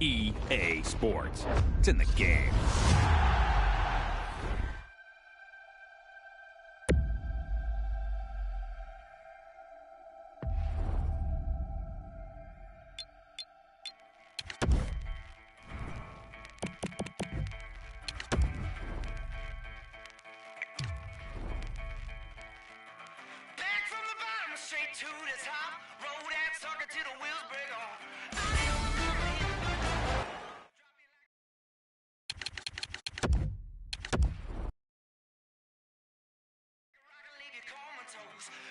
EA Sports. It's in the game.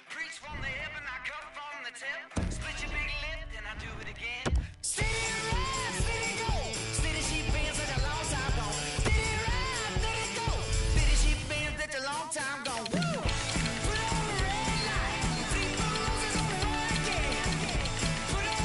Preach from the hip and I cut from the tip. Split your big lip, then I do it again. Steady ride, steady go. Steady sheep bands that a long time gone. Steady ride, steady go. Steady sheep bands that a long time gone. Woo! Put on the red light. 3 roses on the road again. Put on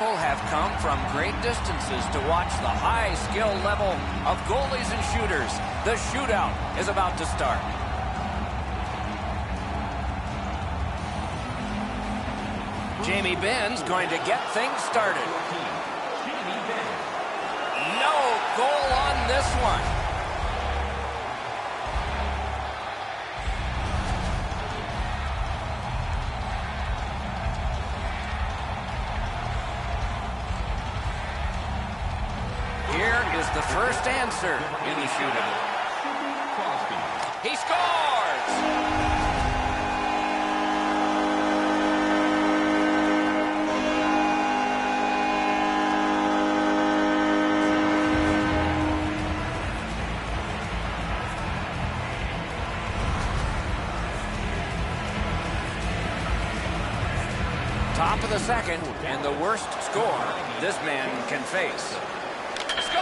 people have come from great distances to watch the high skill level of goalies and shooters. The shootout is about to start. Jamie Benn's going to get things started. No goal on this one. Here is the first answer in the shootout. He scores! Top of the second, and the worst score this man can face. Score!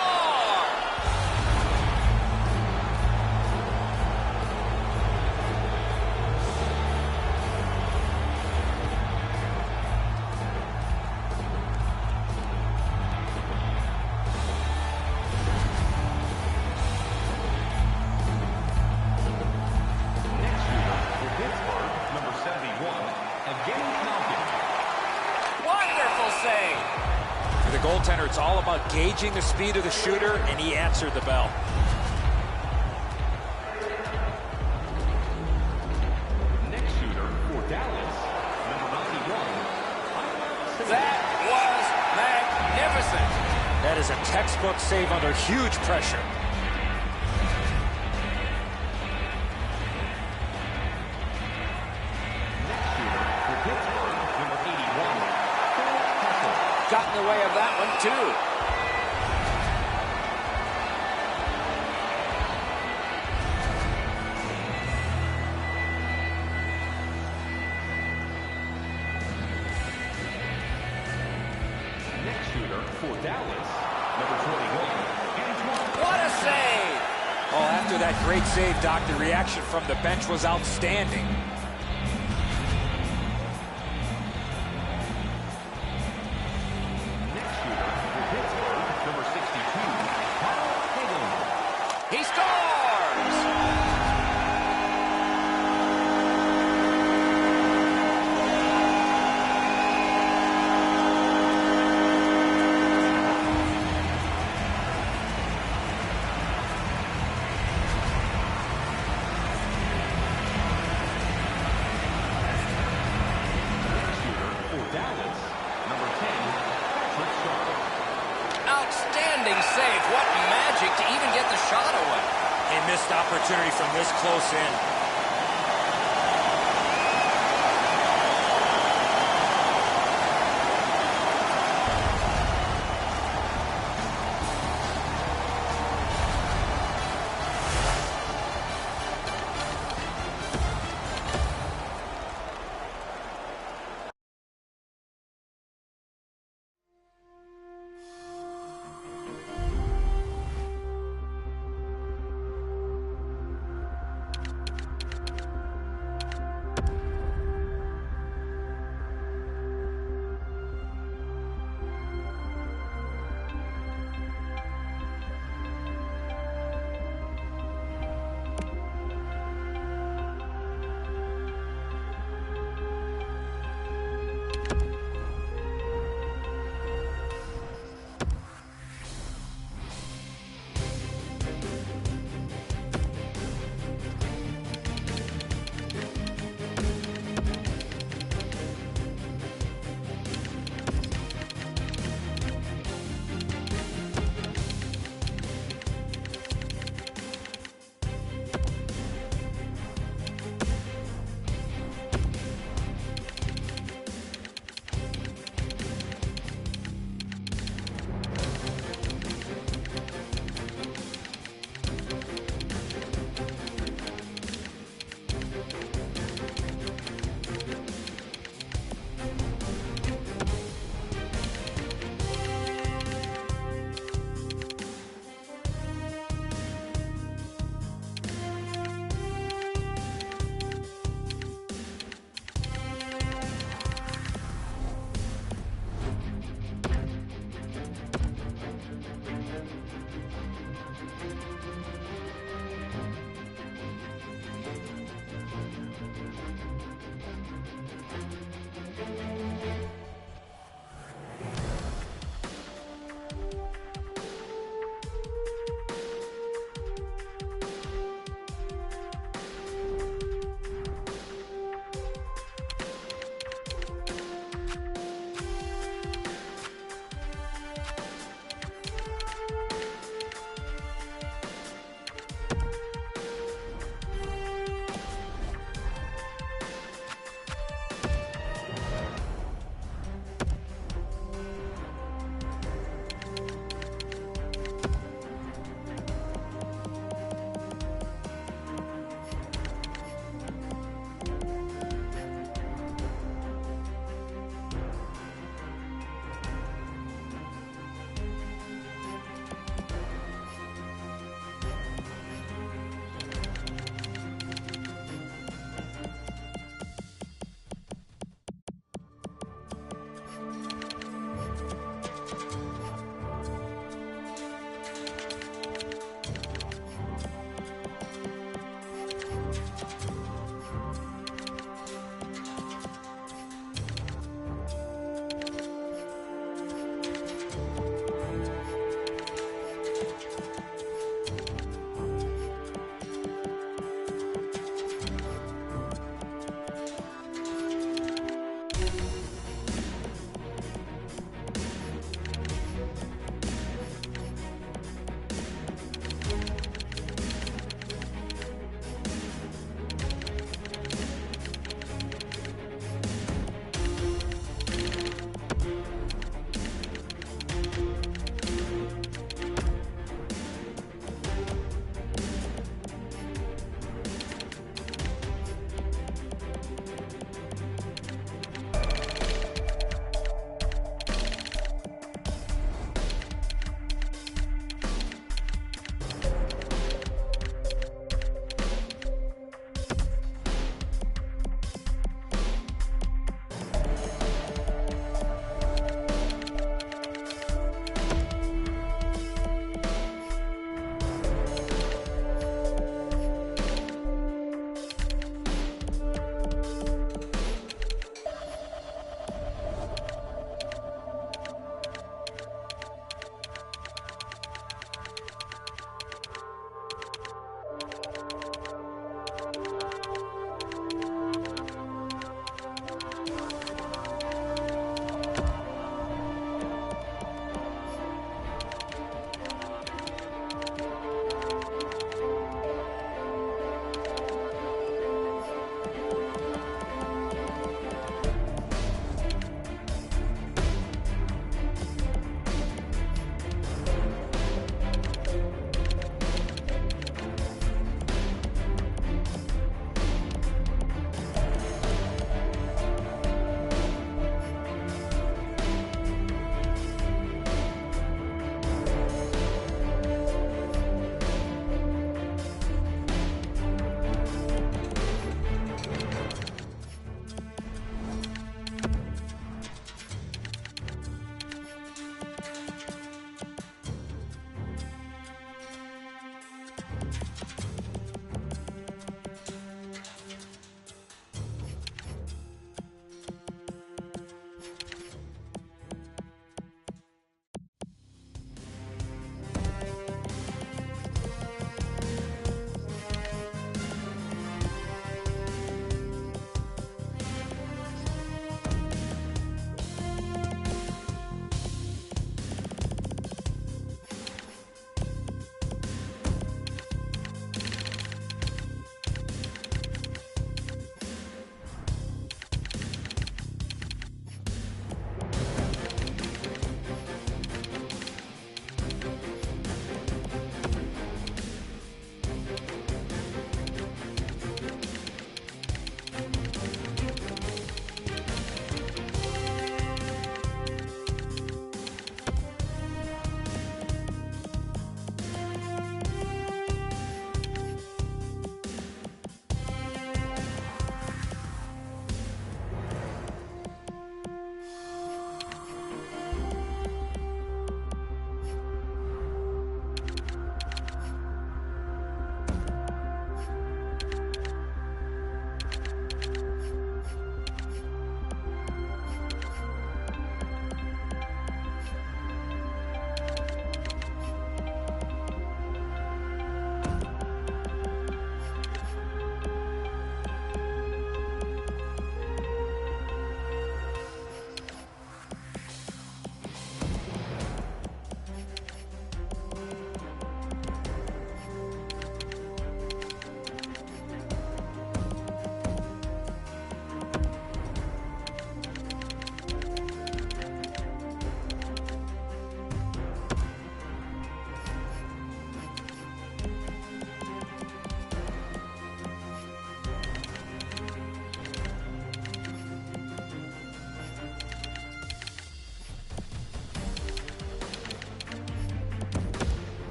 Next shooter for Pittsburgh, number 71, again counting. Wonderful save! For the goaltender, it's all about gauging the speed of the shooter, and he answered the bell. Next shooter for Dallas, number 91. That was magnificent! That is a textbook save under huge pressure. Next shooter for Pittsburgh, number 81. Got in the way of that one, too. Next shooter for Dallas, number 21. Antoine. What a save! Oh, after that great save, Doc, the reaction from the bench was outstanding. Next shooter for Pittsburgh, number 62. Carl Hagelin. He scores! Next shooter for Dallas, number 10. Patrick Sharp. Outstanding save. What magic to even get the shot away. A missed opportunity from this close in.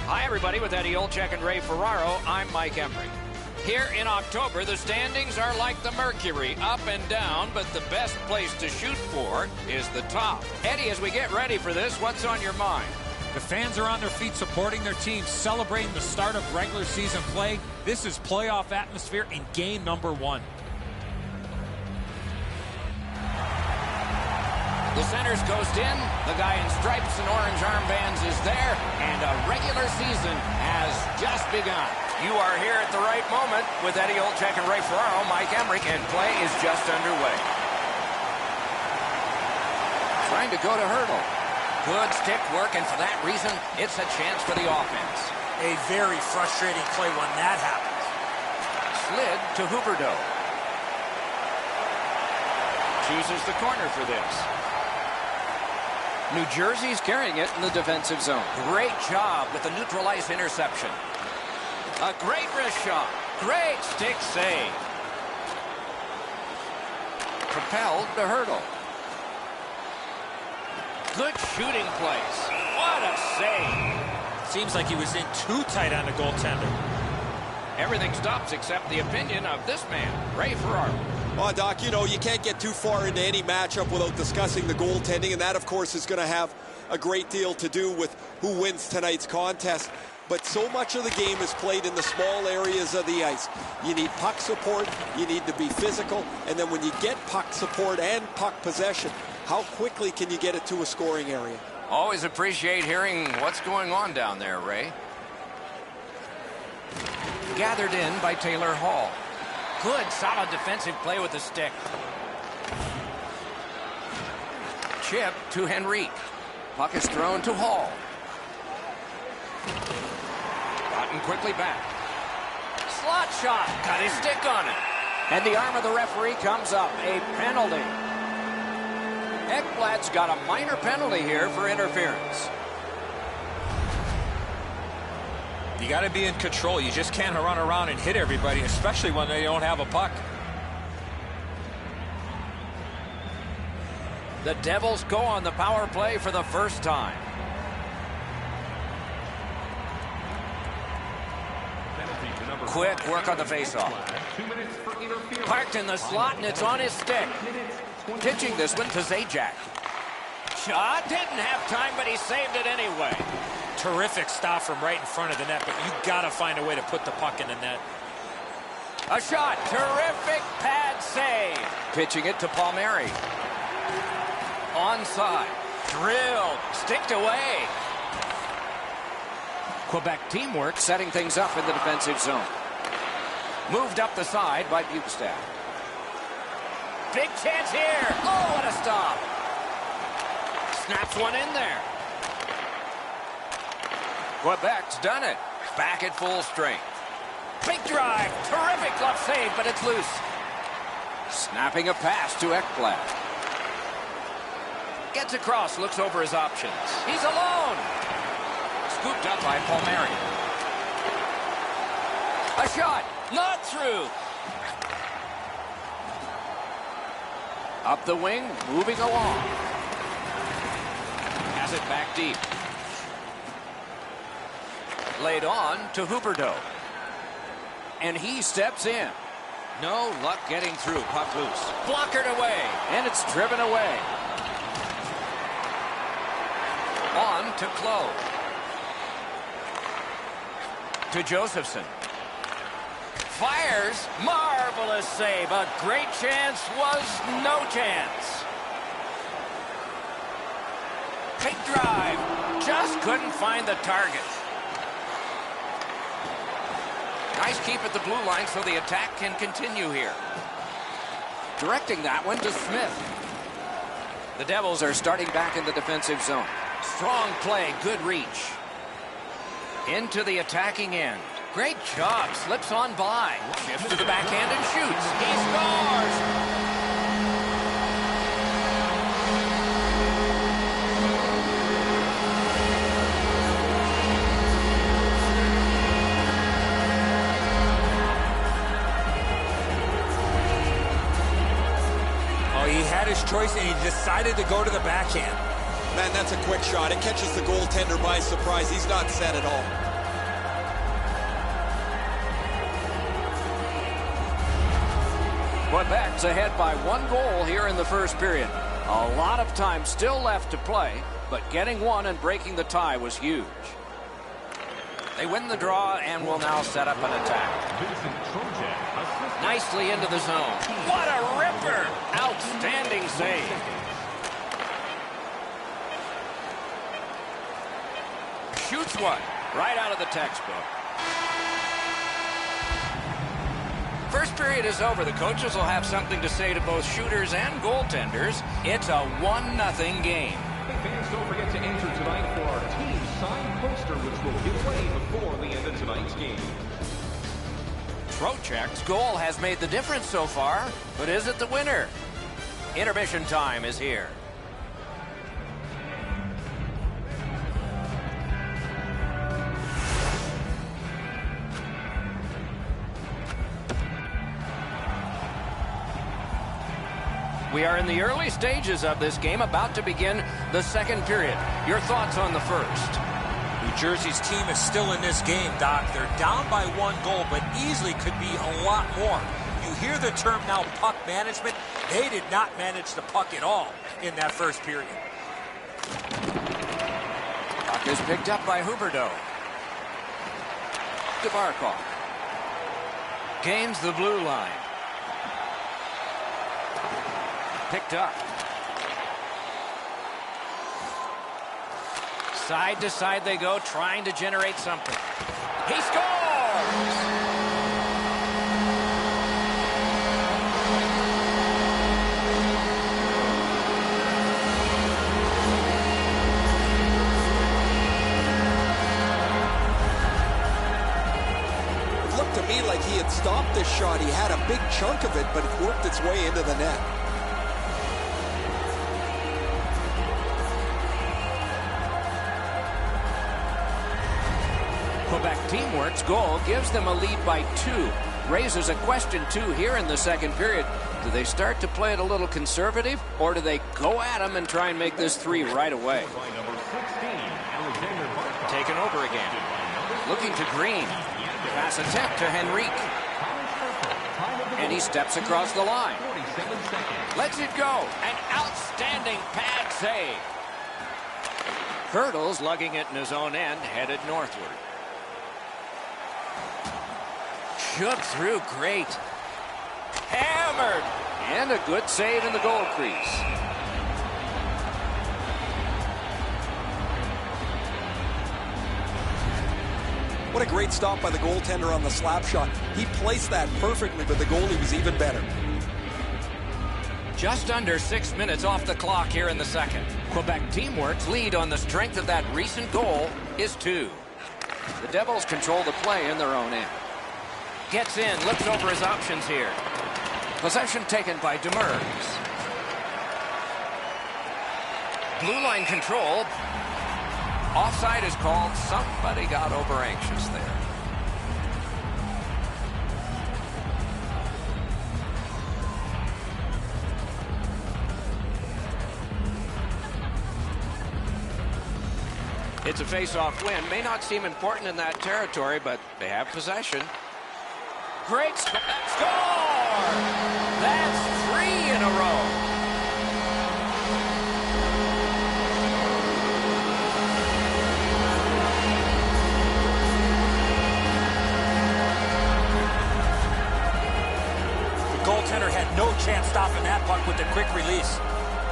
Hi, everybody. With Eddie Olczyk and Ray Ferraro, I'm Mike Emrick. Here in October, the standings are like the mercury, up and down, but the best place to shoot for is the top. Eddie, as we get ready for this, what's on your mind? The fans are on their feet supporting their teams, celebrating the start of regular season play. This is playoff atmosphere in game number 1. The centers coast in, the guy in stripes and orange armbands is there, and a regular season has just begun. You are here at the right moment with Eddie Olczyk and Ray Ferraro, Mike Emrick, and play is just underway. Trying to go to hurdle. Good stick work, and for that reason, it's a chance for the offense. A very frustrating play when that happens. Slid to Huberdeau. Chooses the corner for this. New Jersey's carrying it in the defensive zone. Great job with the neutral ice interception. A great wrist shot. Great stick save. Propelled to hurdle. Good shooting place. What a save. Seems like he was in too tight on the goaltender. Everything stops except the opinion of this man, Ray Ferraro. Well, Doc, you know, you can't get too far into any matchup without discussing the goaltending, and that, of course, is going to have a great deal to do with who wins tonight's contest. But so much of the game is played in the small areas of the ice. You need puck support, you need to be physical, and then when you get puck support and puck possession, how quickly can you get it to a scoring area? Always appreciate hearing what's going on down there, Ray. Gathered in by Taylor Hall. Good, solid defensive play with the stick. Chip to Henrique. Puck is thrown to Hall. Gotten quickly back. Slot shot. Got his stick on it. And the arm of the referee comes up. A penalty. Ekblad's got a minor penalty here for interference. You got to be in control. You just can't run around and hit everybody, especially when they don't have a puck. The Devils go on the power play for the first time. Quick work on the faceoff. Parked in the slot, and it's on his stick. Pitching this one to Zajac. Shot, didn't have time, but he saved it anyway. Terrific stop from right in front of the net, but you got to find a way to put the puck in the net. A shot, terrific pad save. Pitching it to Palmieri. Onside, drilled, sticked away. Quebec teamwork setting things up in the defensive zone. Moved up the side by Bukestad. Big chance here. Oh, what a stop. Snaps one in there. Quebec's done it. Back at full strength. Big drive. Terrific glove save, but it's loose. Snapping a pass to Ekblad. Gets across, looks over his options. He's alone. Scooped up by Palmieri. A shot. Not through. Up the wing, moving along. Has it back deep. Laid on to Huberdeau. And he steps in. No luck getting through. Puck loose. Blockered away. And it's driven away. On to Clowe. To Josephson. Fires. Marvelous save. A great chance was no chance. Big drive. Just couldn't find the target. Nice keep at the blue line so the attack can continue here. Directing that one to Smith. The Devils are starting back in the defensive zone. Strong play, good reach. Into the attacking end. Great job, slips on by. Shifts to the backhand and shoots. He scores! He had his choice, and he decided to go to the backhand. Man, that's a quick shot. It catches the goaltender by surprise. He's not set at all. Quebec's ahead by 1 goal here in the first period. A lot of time still left to play, but getting one and breaking the tie was huge. They win the draw and will now set up an attack. Nicely into the zone. What a ripper! Outstanding save. Shoots one right out of the textbook. First period is over. The coaches will have something to say to both shooters and goaltenders. It's a 1-0 game. Hey fans, don't forget to enter tonight for our team signed poster, which will give away before the end of tonight's game. Trocheck's goal has made the difference so far, but is it the winner? Intermission time is here. We are in the early stages of this game, about to begin the second period. Your thoughts on the first? New Jersey's team is still in this game, Doc. They're down by 1 goal, but easily could be a lot more. You hear the term now, puck management. They did not manage the puck at all in that first period. Puck is picked up by Huberdeau. DeBarkov gains the blue line. Picked up. Side to side they go, trying to generate something. He scores! It looked to me like he had stopped this shot. He had a big chunk of it, but it worked its way into the net. Quebec Teamwork's goal gives them a lead by 2. Raises a question, too, here in the second period. Do they start to play it a little conservative, or do they go at them and try and make this 3 right away? Taken over again. Looking to Green. Pass attempt to Henrique. And he steps across the line. Lets it go. An outstanding pad save. Hurdles lugging it in his own end, headed northward. Shook through, great. Hammered. And a good save in the goal crease. What a great stop by the goaltender on the slap shot. He placed that perfectly, but the goalie was even better. Just under 6 minutes off the clock here in the second. Quebec Teamwork's lead on the strength of that recent goal is 2. The Devils control the play in their own end. Gets in, looks over his options here. Possession taken by Demers. Blue line control. Offside is called. Somebody got over anxious there. It's a face-off win. May not seem important in that territory, but they have possession. Great score! That's 3 in a row. The goaltender had no chance stopping that puck with the quick release.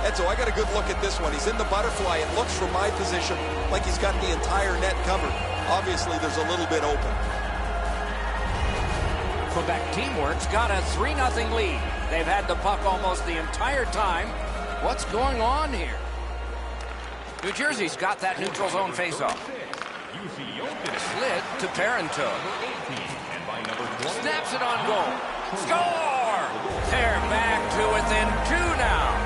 Edzo, I got a good look at this one. He's in the butterfly. It looks from my position like he's got the entire net covered. Obviously, there's a little bit open. Quebec Teamwork's got a 3-0 lead. They've had the puck almost the entire time. What's going on here? New Jersey's got that neutral zone faceoff. Slid to Parenteau. Snaps it on goal. Score! They're back to within 2 now.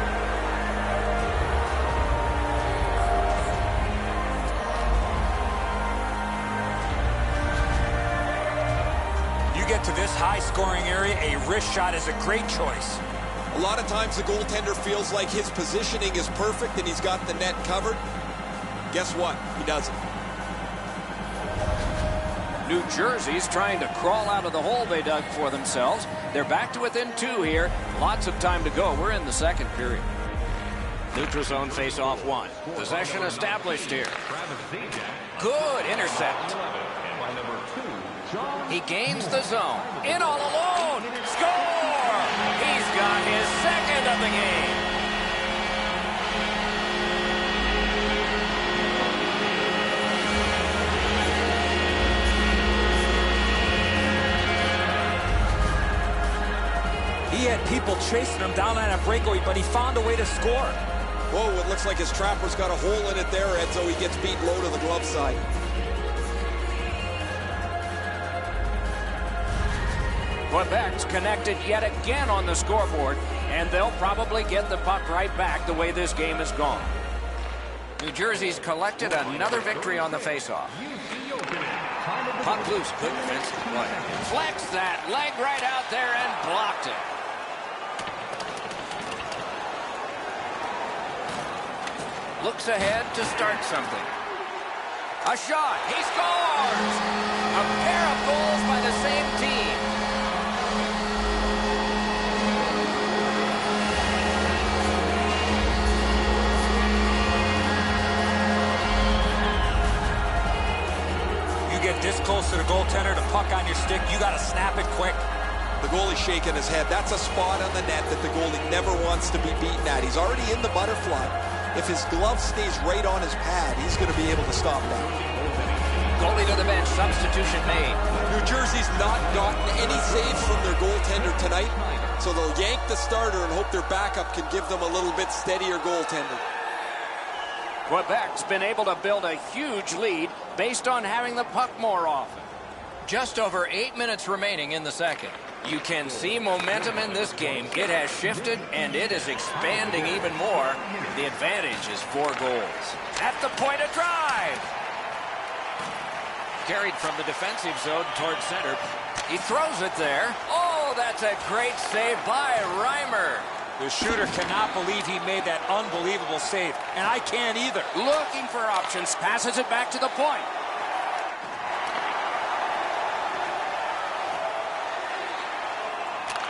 Get to this high-scoring area, a wrist shot is a great choice. A lot of times the goaltender feels like his positioning is perfect and he's got the net covered. Guess what? He doesn't. New Jersey's trying to crawl out of the hole they dug for themselves. They're back to within 2 here. Lots of time to go. We're in the second period. Neutral zone face-off 1. Possession established here. Good intercept. He gains the zone. In all alone. Score! He's got his second of the game. He had people chasing him down on a breakaway, but he found a way to score. Whoa, it looks like his trapper's got a hole in it there, Edzo. He gets beat low to the glove side. Quebec's connected yet again on the scoreboard, and they'll probably get the puck right back the way this game has gone. New Jersey's collected another victory on the faceoff. Puck loose, good defensive play. Flex that leg right out there and blocked it. Looks ahead to start something. A shot, he scores! A pair of goals by the same team. You get this close to the goaltender, the puck on your stick, you got to snap it quick. The goalie's shaking his head. That's a spot on the net that the goalie never wants to be beaten at. He's already in the butterfly. If his glove stays right on his pad, he's going to be able to stop that. Goalie to the bench, substitution made. New Jersey's not gotten any saves from their goaltender tonight, so they'll yank the starter and hope their backup can give them a little bit steadier goaltender. Quebec's been able to build a huge lead based on having the puck more often. Just over 8 minutes remaining in the second. You can see momentum in this game. It has shifted, and it is expanding even more. The advantage is 4 goals. At the point of drive. Carried from the defensive zone towards center. He throws it there. Oh, that's a great save by Reimer. The shooter cannot believe he made that unbelievable save, and I can't either. Looking for options. Passes it back to the point.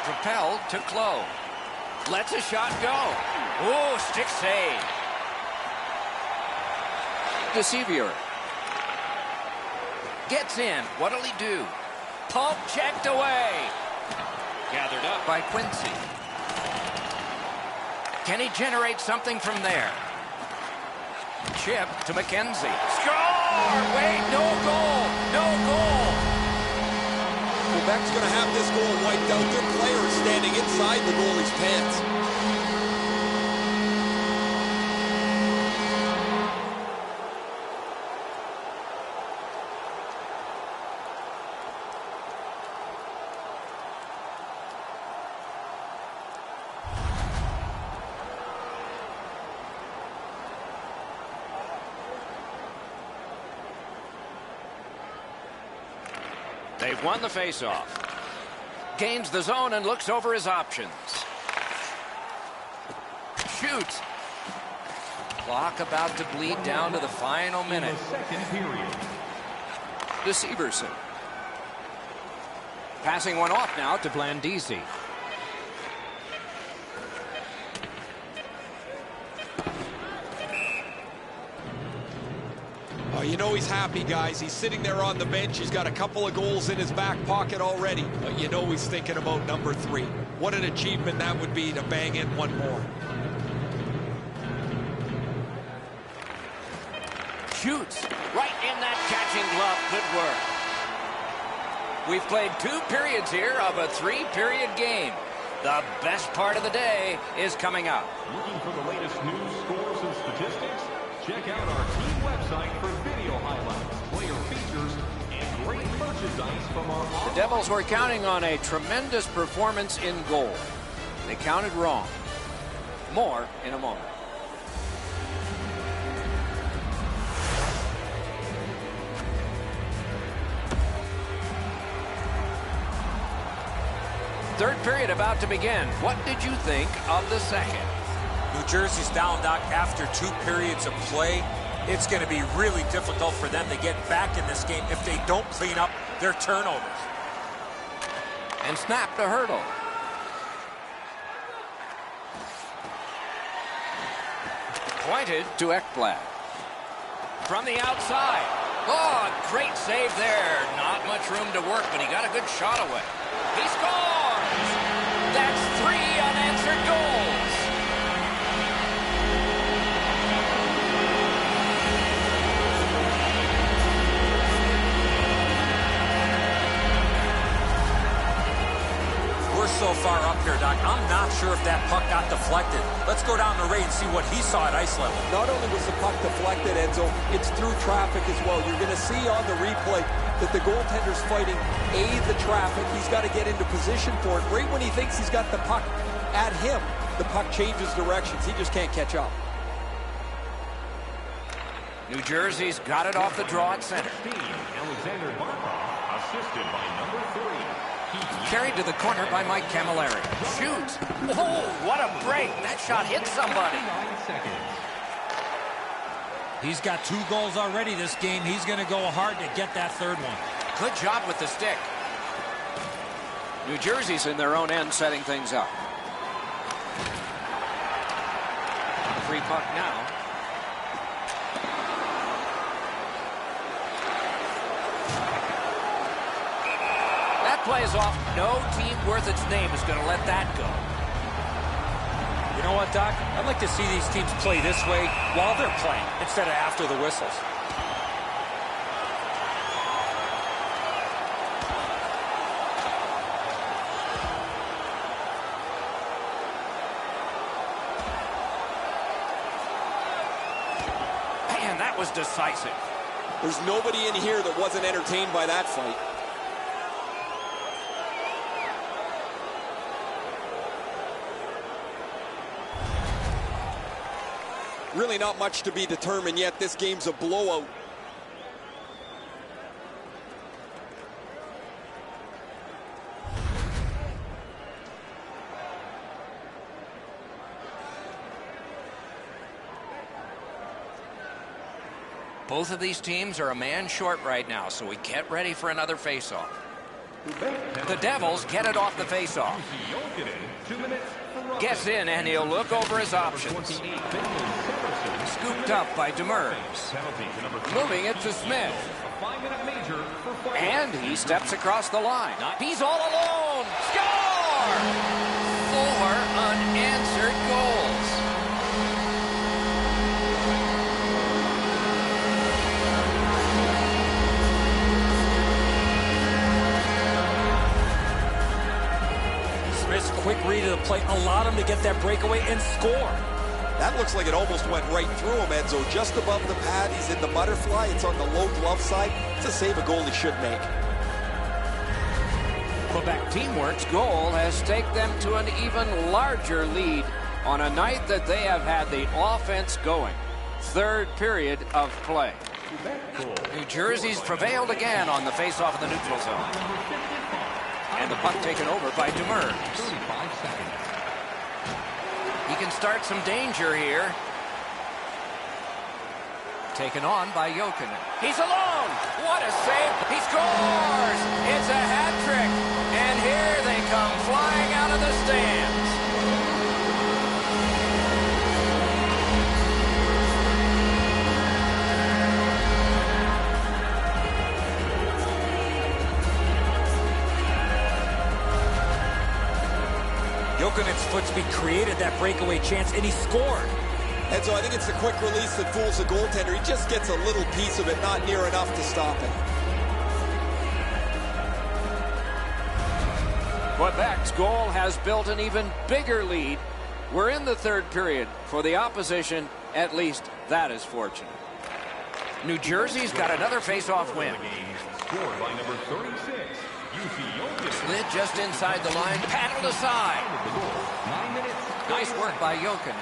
Propelled to Clow. Lets a shot go. Oh, stick save. Deceiver. Gets in. What'll he do? Pump checked away. Gathered up by Quincy. Can he generate something from there? Chip to McKenzie. Score! Wait, no goal. No goal. Quebec's going to have this goal wiped out. Their player is standing inside the goalie's pants. They've won the faceoff. Gains the zone and looks over his options. Shoots. Clock about to bleed down to the final minute. Deceiverson. Passing one off now to Blandisi. Oh, you know he's happy, guys. He's sitting there on the bench. He's got a couple of goals in his back pocket already. But you know he's thinking about number 3. What an achievement that would be to bang in one more. Shoots. Right in that catching glove. Good work. We've played 2 periods here of a 3-period game. The best part of the day is coming up. Looking for the latest news, scores, and statistics? Check out our team website for video highlights, player features, and great merchandise from our... The Devils were counting on a tremendous performance in goal. They counted wrong. More in a moment. Third period about to begin. What did you think of the second? New Jersey's down, Doc, after 2 periods of play. It's going to be really difficult for them to get back in this game if they don't clean up their turnovers. And snap the hurdle. Pointed to Ekblad. From the outside. Oh, great save there. Not much room to work, but he got a good shot away. He scores! That's 3 unanswered goals. We're so far up here, Doc. I'm not sure if that puck got deflected. Let's go down the Ray and see what he saw at ice level. Not only was the puck deflected, Enzo, it's through traffic as well. You're going to see on the replay that the goaltender's fighting the traffic. He's got to get into position for it. Right when he thinks he's got the puck at him, the puck changes directions. He just can't catch up. New Jersey's got it off the draw at center. Alexander Barkov, assisted by number 3. Carried to the corner by Mike Camilleri. Shoots. Oh, what a break. That shot hit somebody. 9 seconds. He's got 2 goals already this game. He's going to go hard to get that third one. Good job with the stick. New Jersey's in their own end setting things up. Free puck now. That plays off. No team worth its name is going to let that go. You know what, Doc? I'd like to see these teams play this way while they're playing instead of after the whistles. Man, that was decisive. There's nobody in here that wasn't entertained by that fight. Really not much to be determined yet. This game's a blowout. Both of these teams are a man short right now, so we get ready for another face-off. The Devils get it off the face-off. 2 minutes. Gets in, and he'll look over his options. Scooped up by Demers. Moving it to Smith. And he steps across the line. He's all alone. Score! 4 unanswered goals. Smith's quick read of the play allowed him to get that breakaway and score. That looks like it almost went right through him, Enzo. Just above the pad, he's in the butterfly. It's on the low glove side. It's a save a goalie should make. Quebec Teamwork's goal has taken them to an even larger lead on a night that they have had the offense going. Third period of play. New Jersey's prevailed again on the face-off in the neutral zone. And the puck taken over by Demers. He can start some danger here. Taken on by Jokinen. He's alone. What a save. He scores. It's a hat trick. And here they come flying out of the stands. Jokinen's foot speed created that breakaway chance, and he scored. And so I think it's the quick release that fools the goaltender. He just gets a little piece of it, not near enough to stop it. Quebec's goal has built an even bigger lead. We're in the third period. For the opposition, at least that is fortunate. New Jersey's got another face-off win. Scored by number 36. Slid just inside the line, paddled aside. 9 minutes. Nice work by Jokinen.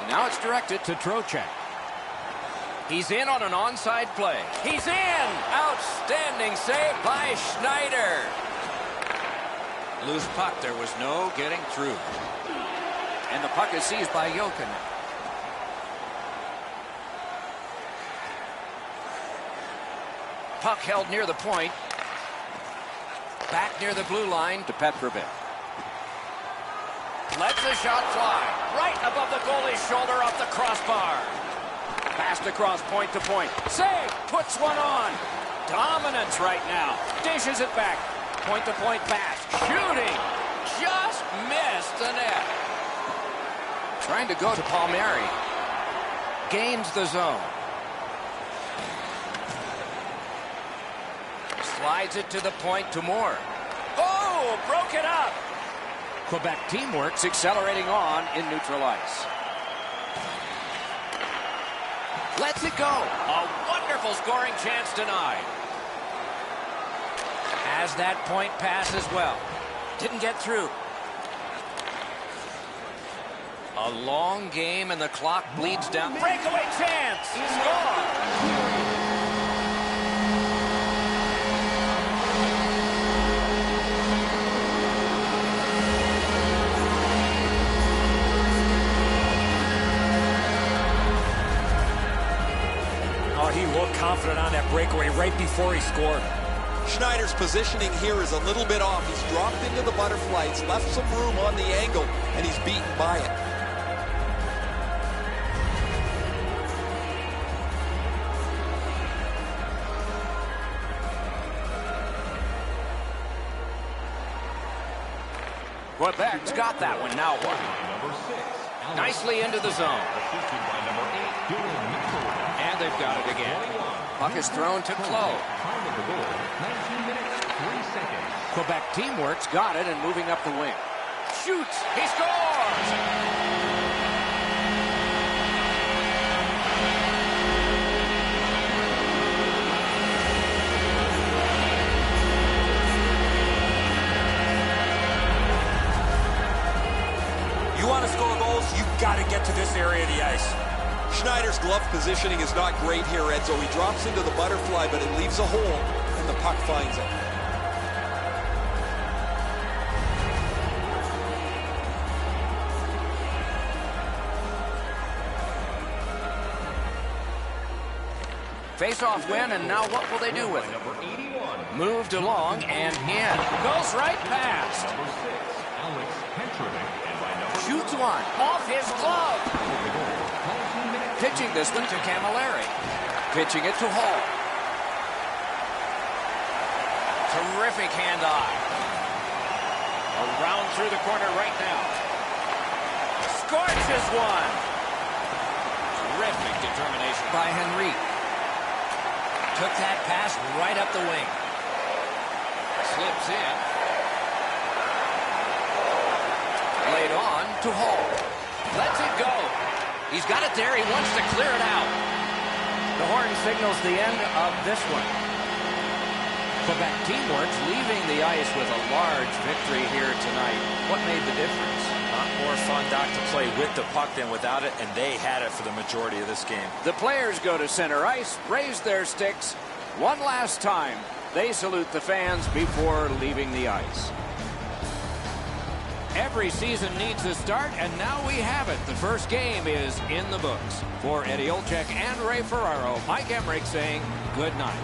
And now it's directed to Trocheck. He's in on an onside play. He's in! Outstanding save by Schneider. Loose puck. There was no getting through. And the puck is seized by Jokinen. puck held near the point. Back near the blue line to Petrovic. Lets the shot fly. Right above the goalie's shoulder off the crossbar. Passed across point to point. Save! Puts one on. Dominance right now. Dishes it back. Point to point pass. Shooting. Just missed the net. Trying to go to Palmieri. Gains the zone. Slides it to the point to Moore. Oh, broke it up. Quebec teamwork's accelerating on in neutral ice. Lets it go. A wonderful scoring chance denied. Has that point pass as well. Didn't get through. A long game and the clock bleeds down. Breakaway chance. Score. He looked confident on that breakaway right before he scored. Schneider's positioning here is a little bit off. He's dropped into the butterfly. He's left some room on the angle, and he's beaten by it. Quebec's got that one. Now what? Nicely into the zone. And they've got it again. Puck is thrown to Clough. Quebec teamwork's got it and moving up the wing. Shoots. He scores! You want to score goals, you've got to get to this area of the ice. Schneider's glove positioning is not great here, Edzo. He drops into the butterfly, but it leaves a hole, and the puck finds it. Face-off win, and now what will they do with it? Moved along and in. Goes right past. Shoots one off his glove. Pitching this one to Camilleri. Pitching it to Hall. Terrific handoff. Around through the corner right now. Scorches one. Terrific determination by Henry. Took that pass right up the wing. Slips in. Laid on to Hall. Lets it go. He's got it there. He wants to clear it out. The horn signals the end of this one. Quebec teamwork's leaving the ice with a large victory here tonight. What made the difference? Not more fun, Doc, to play with the puck than without it, and they had it for the majority of this game. The players go to center ice, raise their sticks. One last time, they salute the fans before leaving the ice. Every season needs a start, and now we have it. The first game is in the books. For Eddie Olczyk and Ray Ferraro, Mike Emmerich saying good night.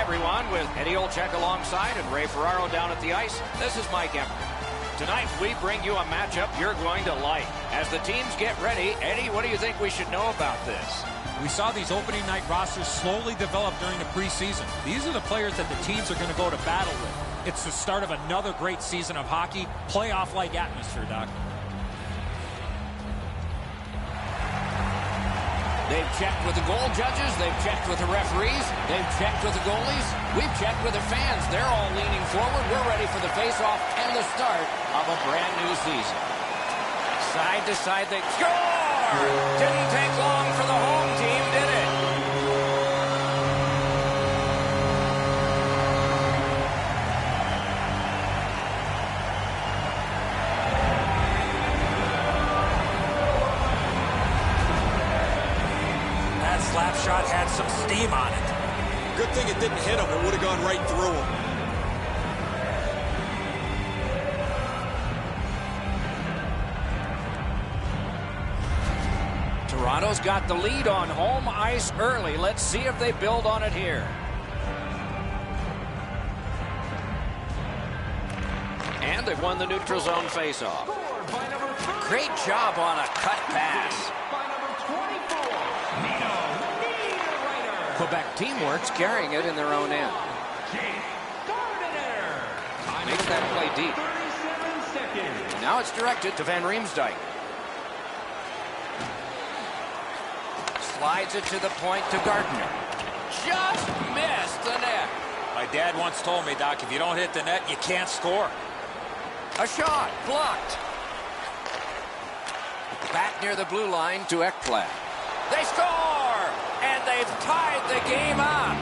everyone, with Eddie Olczyk alongside and Ray Ferraro down at the ice. This is Mike Emmer. Tonight, we bring you a matchup you're going to like. As the teams get ready, Eddie, what do you think we should know about this? We saw these opening night rosters slowly develop during the preseason. These are the players that the teams are going to go to battle with. It's the start of another great season of hockey, playoff-like atmosphere, Doc. They've checked with the goal judges, they've checked with the referees, they've checked with the goalies, we've checked with the fans. They're all leaning forward. We're ready for the face-off and the start of a brand new season. Side to side, they score! Didn't take long for the home team, did it? That slap shot had some steam on it. Good thing it didn't hit him. It would have gone right through him. Toronto's got the lead on home ice early. Let's see if they build on it here. And they've won the neutral zone faceoff. Great job on a cut pass. Quebec teamwork's carrying it in their own end. Makes that play deep. And now it's directed to Van Riemsdyk. Slides it to the point to Gardner. Just missed the net. My dad once told me, Doc, if you don't hit the net, you can't score. A shot blocked. Back near the blue line to Ekblad. They score! And they've tied the game up.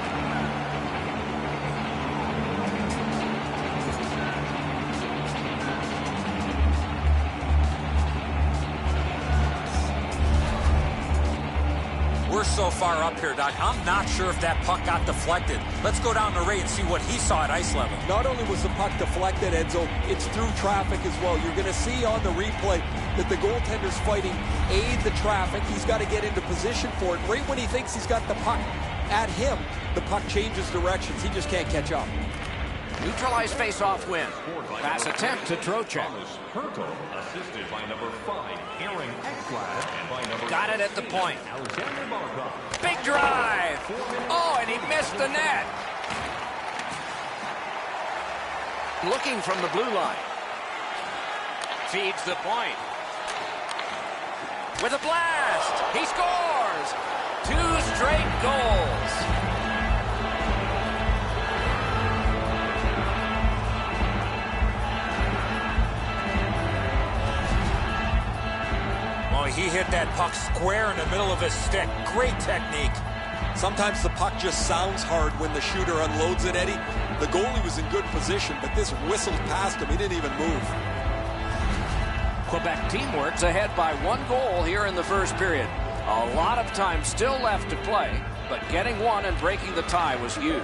We're so far up here, Doc. I'm not sure if that puck got deflected. Let's go down to Ray and see what he saw at ice level. Not only was the puck deflected, Enzo, it's through traffic as well. You're going to see on the replay that the goaltender's fighting the traffic. He's got to get into position for it. Right when he thinks he's got the puck at him, the puck changes directions. He just can't catch up. Neutralized face-off win. Pass attempt to Trocheck. Assisted by number 5, Aaron Ekblad, and by number Got it at the point. Alexander Barkov. Big drive. Oh, and he missed the net. Looking from the blue line. Feeds the point. With a blast. He scores. 2 straight goals. He hit that puck square in the middle of his stick. Great technique. Sometimes the puck just sounds hard when the shooter unloads it, Eddie. The goalie was in good position, but this whistled past him. He didn't even move. Quebec teamwork's ahead by 1 goal here in the first period. A lot of time still left to play, but getting one and breaking the tie was huge.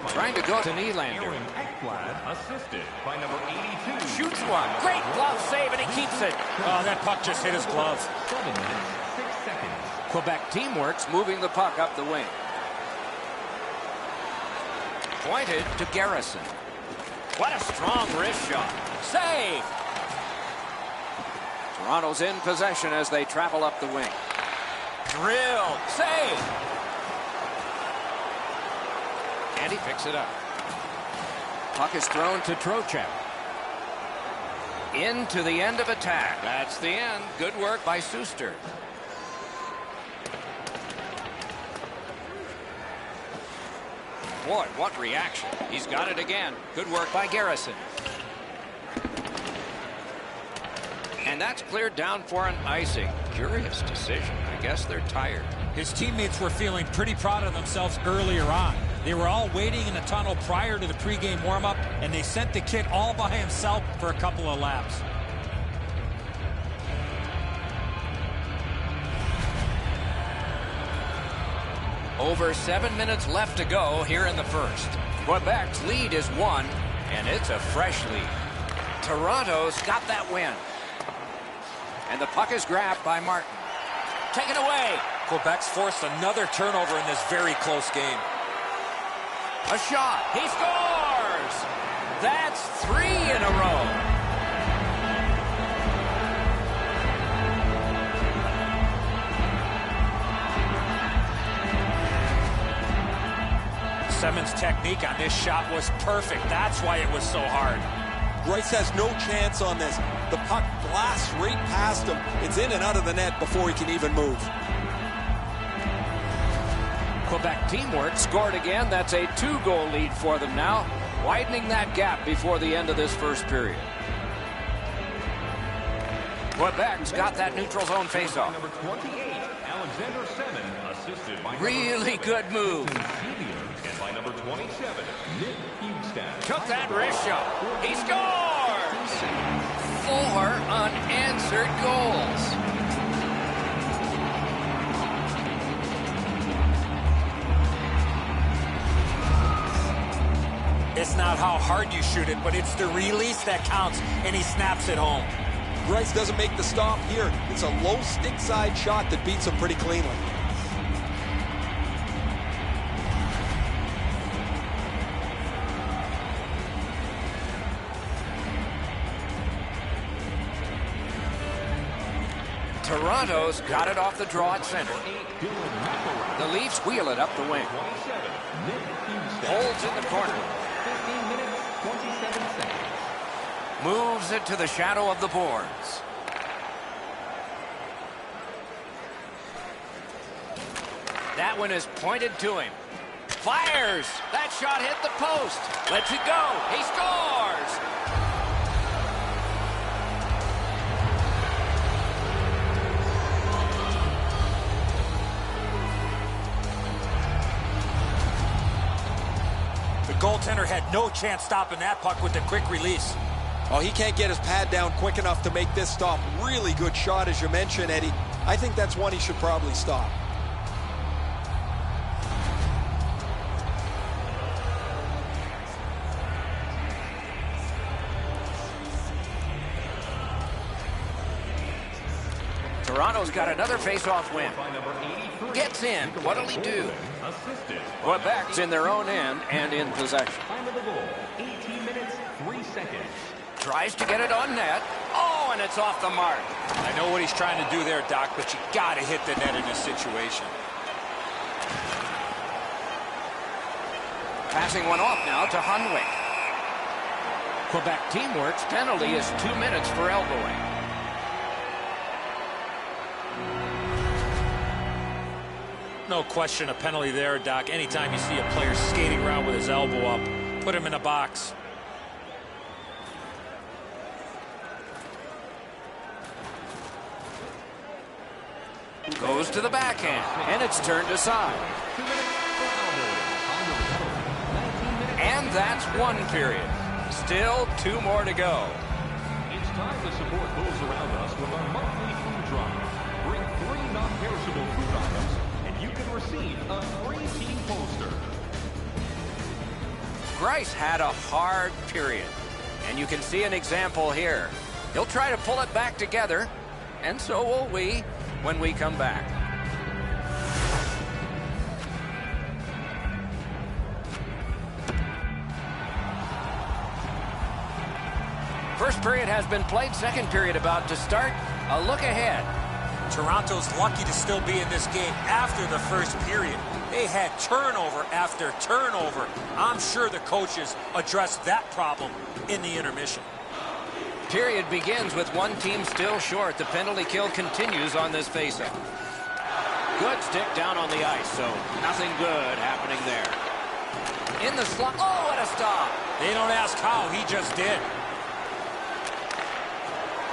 Trying to go to Nylander. Aaron Ekblad, assisted by number 82. Shoots one. Great glove save, and he keeps it. Oh, that puck just hit his glove. 7 minutes, 6 seconds. Quebec teamwork's moving the puck up the wing. Pointed to Garrison. What a strong wrist shot. Save! Toronto's in possession as they travel up the wing. Drilled. Save! And he picks it up. Puck is thrown to Trocheck. Into the end of attack. That's the end. Good work by Suster. Boy, what reaction. He's got it again. Good work by Garrison. And that's cleared down for an icing. Curious decision. I guess they're tired. His teammates were feeling pretty proud of themselves earlier on. They were all waiting in the tunnel prior to the pregame warm-up, and they sent the kid all by himself for a couple of laps. Over 7 minutes left to go here in the first. Quebec's lead is 1, and it's a fresh lead. Toronto's got that win. And the puck is grabbed by Martin. Taken away. Quebec's forced another turnover in this very close game. A shot. He scores! That's 3 in a row. Simmons' technique on this shot was perfect. That's why it was so hard. Greiss has no chance on this. The puck blasts right past him. It's in and out of the net before he can even move. Quebec teamwork scored again. That's a 2-goal lead for them now, widening that gap before the end of this first period. Quebec's got that neutral zone faceoff. Number 28, Alexander Semin, assisted by Really good move. and by number 27, Nick Hugstad. Took that wrist shot. He scores! 4 unanswered goals. It's not how hard you shoot it, but it's the release that counts, and he snaps it home. Greiss doesn't make the stop here. It's a low stick side shot that beats him pretty cleanly. Toronto's got it off the draw at center. The Leafs wheel it up the wing. Holds in the corner. 15 minutes, 27 seconds. Moves it to the shadow of the boards. That one is pointed to him. Fires! That shot hit the post. Lets it go. He scores! The goaltender had no chance stopping that puck with the quick release. Oh, he can't get his pad down quick enough to make this stop. Really good shot, as you mentioned, Eddie. I think that's one he should probably stop. Toronto's got another face-off win. Gets in. What'll he do? Quebec's in their own end and in possession. Time of the goal, 18 minutes, 3 seconds. Tries to get it on net. Oh, and it's off the mark. I know what he's trying to do there, Doc, but you got to hit the net in this situation. Passing one off now to Hunwick. Quebec teamwork's penalty is 2 minutes for elbowing. No question, a penalty there, Doc. Anytime you see a player skating around with his elbow up, put him in a box. Goes to the backhand, and it's turned aside. And that's one period. Still 2 more to go. It's time to support those around us with our monthly food drive. Bring 3 non-perishable food items, and you can receive a free team poster. Greiss had a hard period, and you can see an example here. He'll try to pull it back together, and so will we when we come back. First period has been played. Second period about to start. A look ahead. Toronto's lucky to still be in this game after the first period. They had turnover after turnover. I'm sure the coaches addressed that problem in the intermission. Period begins with one team still short. The penalty kill continues on this faceoff. Good stick down on the ice, so nothing good happening there. In the slot. Oh, what a stop. They don't ask how, he just did.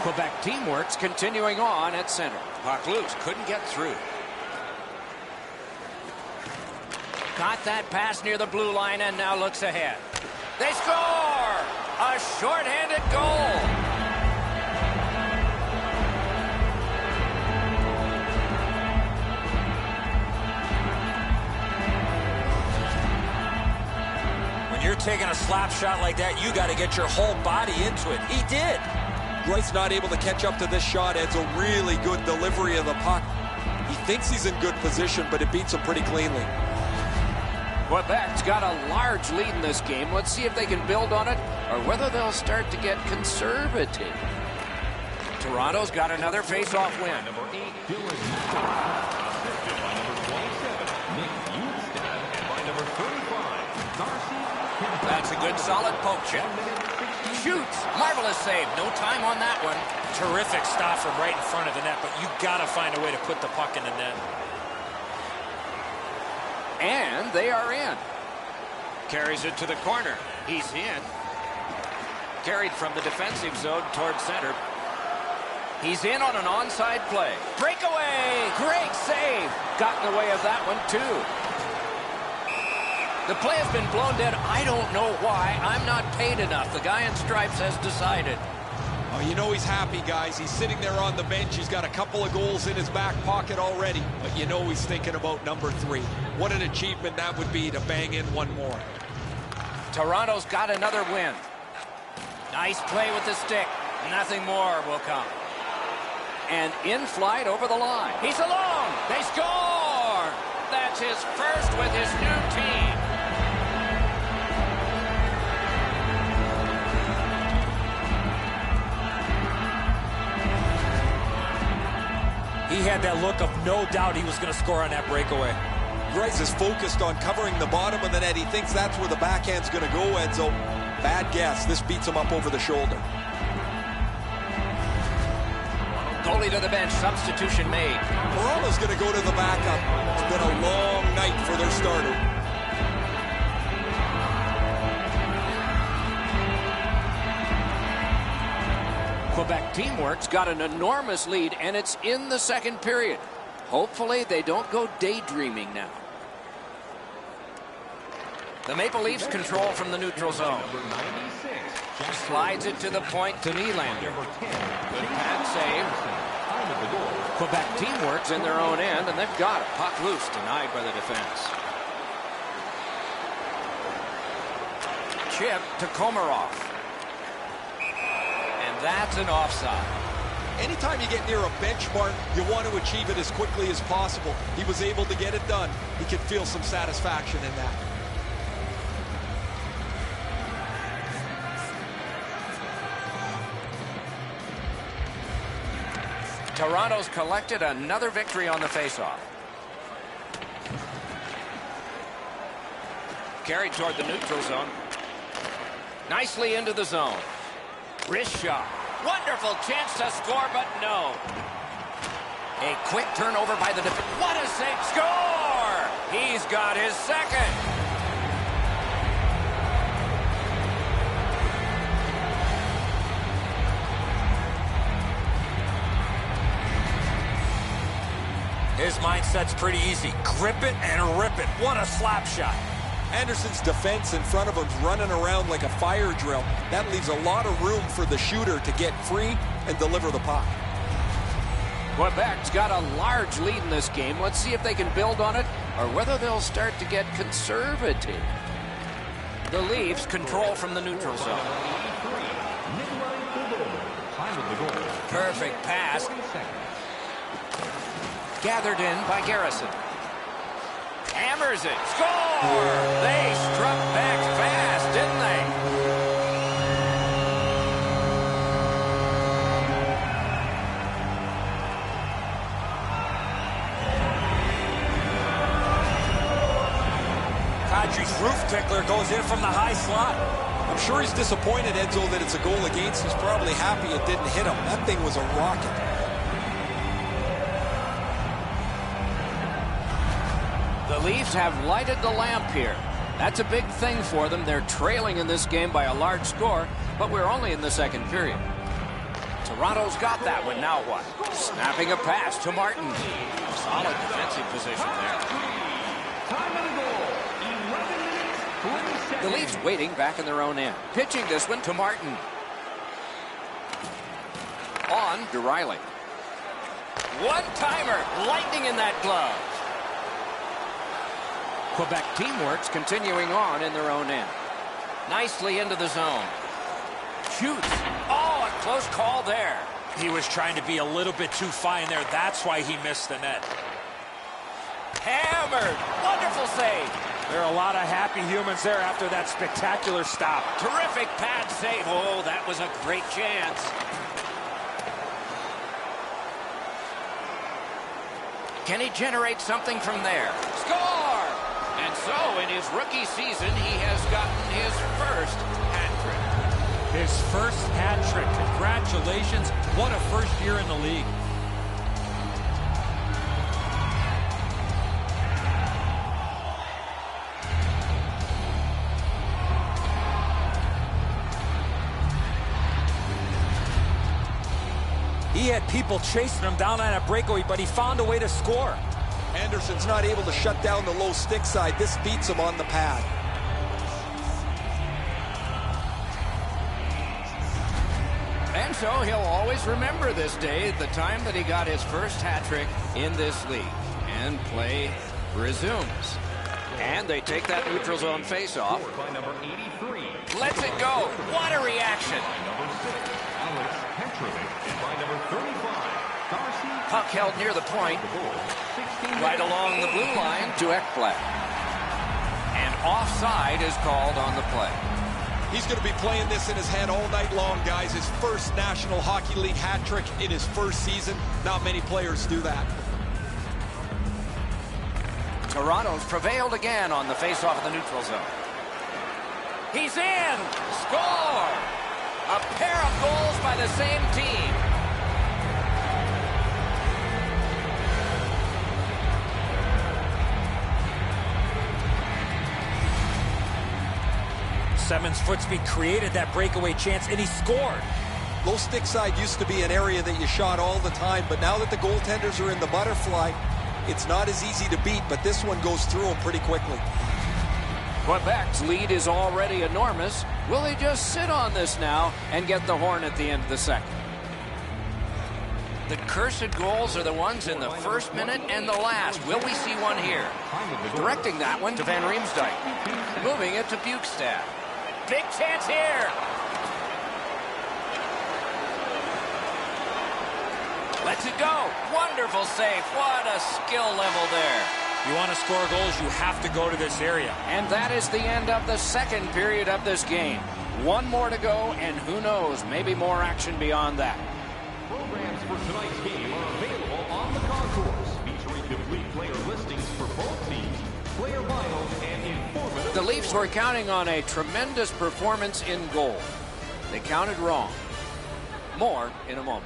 Quebec teamwork's continuing on at center. Puck loose, couldn't get through. Got that pass near the blue line and now looks ahead. They score! A shorthanded goal! When you're taking a slap shot like that, you got to get your whole body into it. He did. Greiss not able to catch up to this shot. Adds a really good delivery of the puck. He thinks he's in good position, but it beats him pretty cleanly. Quebec's got a large lead in this game. Let's see if they can build on it or whether they'll start to get conservative. Toronto's got another face-off win. Number 8, Dylan Houston. Assisted by number 27, Nick Houston. And by number 35, Darcy Kemper. That's a good solid poke check. Shoots. Marvelous save. No time on that one. Terrific stop from right in front of the net, but you got to find a way to put the puck in the net. And they are in. Carries it to the corner. He's in. Carried from the defensive zone towards center. He's in on an onside play. Breakaway! Great save! Got in the way of that one, too. The play has been blown dead. I don't know why. I'm not paid enough. The guy in stripes has decided. Oh, you know he's happy, guys. He's sitting there on the bench. He's got a couple of goals in his back pocket already. But you know he's thinking about number 3. What an achievement that would be to bang in one more. Toronto's got another win. Nice play with the stick. Nothing more will come. And in flight over the line. He's alone. They score. That's his first with his new team. He had that look of no doubt he was going to score on that breakaway. Grice is focused on covering the bottom of the net. He thinks that's where the backhand's going to go, Enzo. Bad guess. This beats him up over the shoulder. Goalie to the bench. Substitution made. Toronto's going to go to the backup. It's been a long night for their starter. Quebec Teamwork's got an enormous lead, and it's in the second period. Hopefully they don't go daydreaming now. The Maple Leafs control from the neutral zone. Number 96, Slides it to the point to Nylander. Number 10, Good pad save. time of the goal. Quebec Teamwork's in their own end, and they've got it. Puck loose, denied by the defense. Chip to Komarov. And that's an offside. Anytime you get near a benchmark, you want to achieve it as quickly as possible. He was able to get it done. He can feel some satisfaction in that. Toronto's collected another victory on the faceoff. Carried toward the neutral zone. Nicely into the zone. Wrist shot. Wonderful chance to score, but no. A quick turnover by the defense. What a save. Score! He's got his second. His mindset's pretty easy. Grip it and rip it. What a slap shot. Anderson's defense in front of him's running around like a fire drill. That leaves a lot of room for the shooter to get free and deliver the puck. Quebec's got a large lead in this game. Let's see if they can build on it or whether they'll start to get conservative. The Leafs control from the neutral zone. Time of the goal. Perfect pass. 40 seconds. Gathered in by Garrison. Hammers it. Score! They struck back fast, didn't they? Kadri's roof tickler goes in from the high slot. I'm sure he's disappointed, Enzo, that it's a goal against. He's probably happy it didn't hit him. That thing was a rocket. The Leafs have lighted the lamp here. That's a big thing for them. They're trailing in this game by a large score, but we're only in the second period. Toronto's got that one. Now what? Snapping a pass to Martin. Solid defensive position there. Time of the goal. 11 minutes, 20 seconds. The Leafs waiting back in their own end. Pitching this one to Martin. On to Riley. One-timer. Lightning in that glove. Quebec Teamwork's continuing on in their own end. Nicely into the zone. Shoots. Oh, a close call there. He was trying to be a little bit too fine there. That's why he missed the net. Hammered. Wonderful save. There are a lot of happy humans there after that spectacular stop. Terrific pad save. Oh, that was a great chance. Can he generate something from there? Score! And so, in his rookie season, he has gotten his first hat trick. His first hat trick. Congratulations. What a first year in the league. He had people chasing him down on a breakaway, but he found a way to score. Anderson's not able to shut down the low stick side. This beats him on the pad. And so he'll always remember this day, the time that he got his first hat trick in this league. And play resumes. And they take that neutral zone faceoff. By number 83. Lets it go. What a reaction. Number 6, Alex Petrovic. And by number 35, Darcy. Puck held near the point. Right along the blue line to Ekblad. And offside is called on the play. He's going to be playing this in his head all night long, guys. His first National Hockey League hat trick in his first season. Not many players do that. Toronto's prevailed again on the faceoff of the neutral zone. He's in! Score! A pair of goals by the same team. Simmons' foot speed created that breakaway chance, and he scored. Low stick side used to be an area that you shot all the time, but now that the goaltenders are in the butterfly, it's not as easy to beat, but this one goes through them pretty quickly. Quebec's lead is already enormous. Will they just sit on this now and get the horn at the end of the second? The cursed goals are the ones in the first minute and the last. Will we see one here? Directing that one to Van Riemsdyk. Moving it to Bukestad. Big chance here. Lets it go. Wonderful save. What a skill level there. You want to score goals, you have to go to this area. And that is the end of the second period of this game. One more to go, and who knows, maybe more action beyond that. Programs for tonight's game are available on the concourse, featuring complete player listings for both teams, player bios, and informative. The Leafs were counting on a tremendous performance in goal. They counted wrong. More in a moment.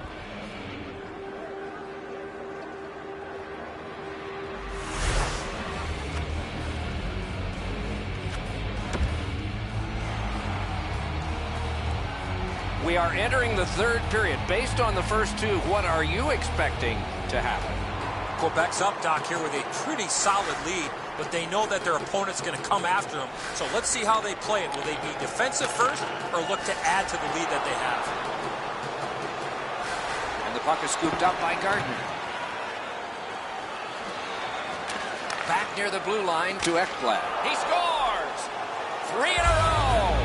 We are entering the third period. Based on the first two, what are you expecting to happen? Quebec's up, Doc, here with a pretty solid lead, but they know that their opponent's going to come after them. So let's see how they play it. Will they be defensive first or look to add to the lead that they have? And the puck is scooped up by Gardner. Back near the blue line to Ekblad. He scores! 3 in a row!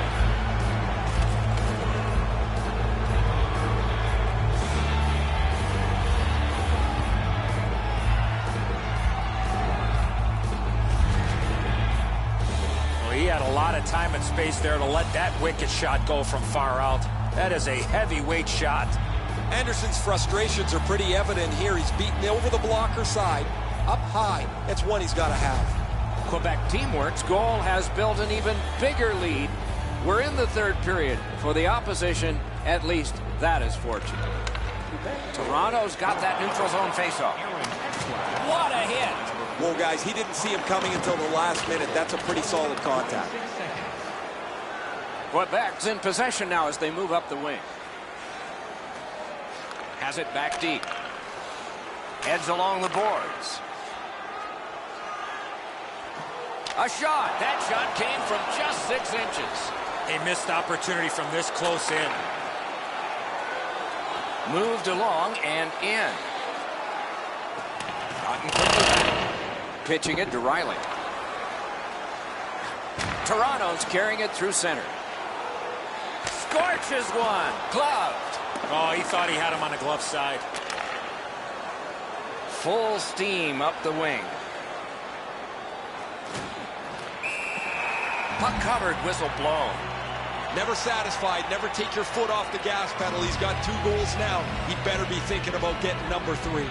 He had a lot of time and space there to let that wicked shot go from far out. That is a heavyweight shot. Anderson's frustrations are pretty evident here. He's beaten over the blocker side, up high. That's one he's got to have. Quebec teamwork's goal has built an even bigger lead. We're in the third period. For the opposition, at least that is fortunate. Toronto's got that neutral zone faceoff. What a hit! Well, guys, he didn't see him coming until the last minute. That's a pretty solid contact. Quebec's in possession now as they move up the wing. Has it back deep. Heads along the boards. A shot. That shot came from just 6 inches. A missed opportunity from this close in. Moved along and in. Cotton quickly back. Pitching it to Riley. Toronto's carrying it through center. Scorches one. Gloved. Oh, he thought he had him on the glove side. Full steam up the wing. Puck covered, whistle blown. Never satisfied, never take your foot off the gas pedal. He's got 2 goals now. He better be thinking about getting number 3.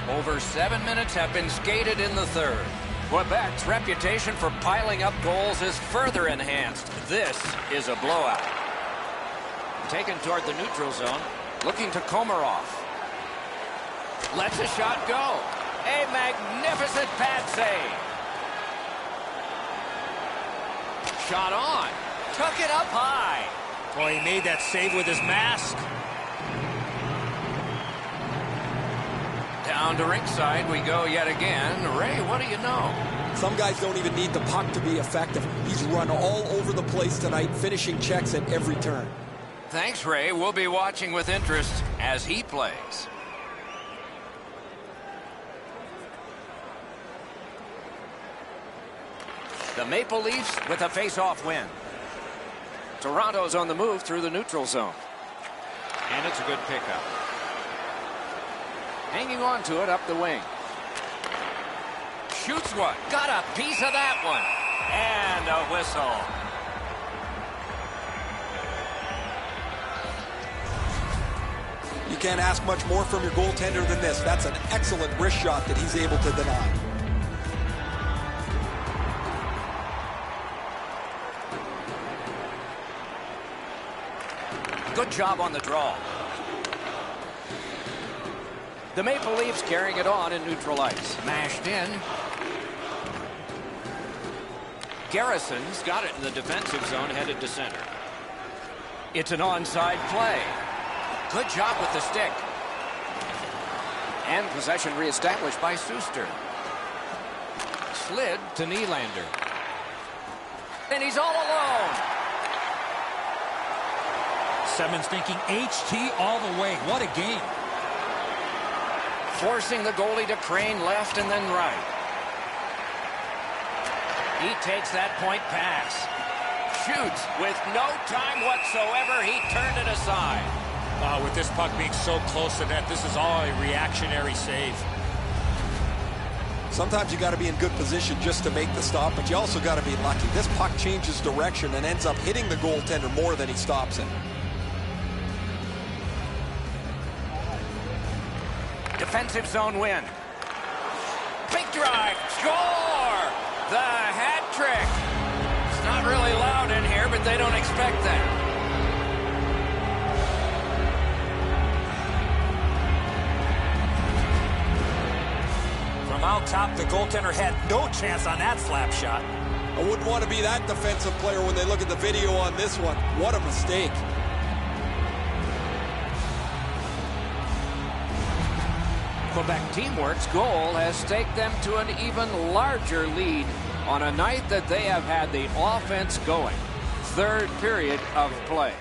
Over 7 minutes have been skated in the third. Quebec's reputation for piling up goals is further enhanced. This is a blowout. Taken toward the neutral zone, looking to Komarov. Lets a shot go. A magnificent pad save. Shot on. Took it up high. Well, he made that save with his mask. Down to ringside we go yet again. Ray, what do you know? Some guys don't even need the puck to be effective. He's run all over the place tonight, finishing checks at every turn. Thanks, Ray. We'll be watching with interest as he plays. The Maple Leafs with a face-off win. Toronto's on the move through the neutral zone. And it's a good pickup. Hanging on to it up the wing. Shoots one. Got a piece of that one. And a whistle. You can't ask much more from your goaltender than this. That's an excellent wrist shot that he's able to deny. Good job on the draw. The Maple Leafs carrying it on in neutral ice. Mashed in. Garrison's got it in the defensive zone, headed to center. It's an onside play. Good job with the stick. And possession reestablished by Suster. Slid to Nylander. And he's all alone. Simmons thinking HT all the way. What a game. Forcing the goalie to crane left and then right. He takes that point pass. Shoots with no time whatsoever. He turned it aside. With this puck being so close to net, this is all a reactionary save. Sometimes you got to be in good position just to make the stop, but you also got to be lucky. This puck changes direction and ends up hitting the goaltender more than he stops it. Defensive zone win. Big drive. Score! The hat trick. It's not really loud in here, but they don't expect that. From out top, the goaltender had no chance on that slap shot. I wouldn't want to be that defensive player when they look at the video on this one. What a mistake. Quebec Teamwork's goal has staked them to an even larger lead on a night that they have had the offense going. Third period of play.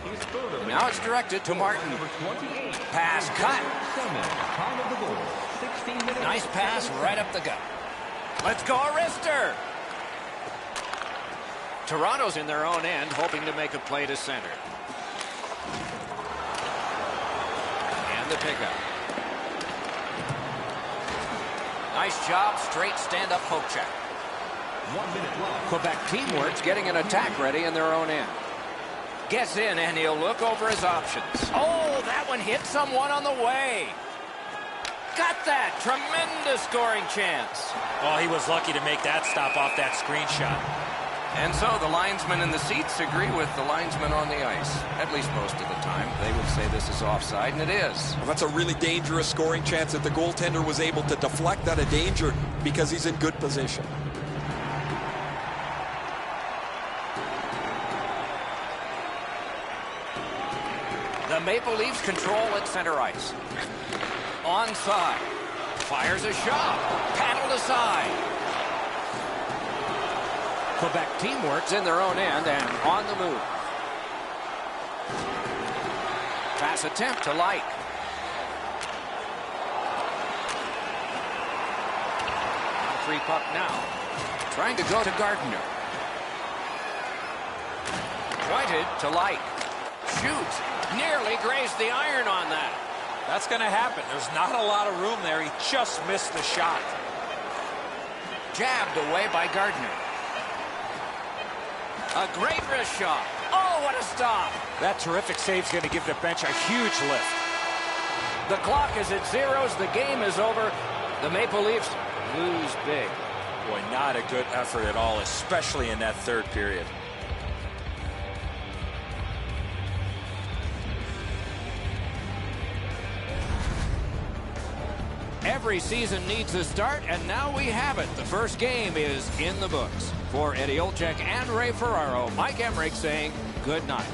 Now it's directed to Martin. Pass cut. Nice pass right up the gut. Let's go, Arister. Toronto's in their own end, hoping to make a play to center. And the pickup. Nice job, straight stand-up poke check. 1 minute left. Quebec Teamwork's getting an attack ready in their own end. Gets in, and he'll look over his options. Oh, that one hit someone on the way. Got that. Tremendous scoring chance. Oh, he was lucky to make that stop off that screenshot. And so the linesmen in the seats agree with the linesmen on the ice. At least most of the time. They would say this is offside, and it is. Well, that's a really dangerous scoring chance that the goaltender was able to deflect out of danger because he's in good position. The Maple Leafs control at center ice. Onside. Fires a shot. Paddled aside. Quebec Teamwork's in their own end and on the move. Pass attempt to Light. Free puck now. Trying to go to Gardner. Pointed to Light. Shoots. Nearly grazed the iron on that. That's going to happen. There's not a lot of room there. He just missed the shot. Jabbed away by Gardner. A great wrist shot. Oh, what a stop. That terrific save is going to give the bench a huge lift. The clock is at zeros. The game is over. The Maple Leafs lose big. Boy, not a good effort at all, especially in that third period. Every season needs a start, and now we have it. The first game is in the books. For Eddie Olczyk and Ray Ferraro, Mike Emmerich saying good night.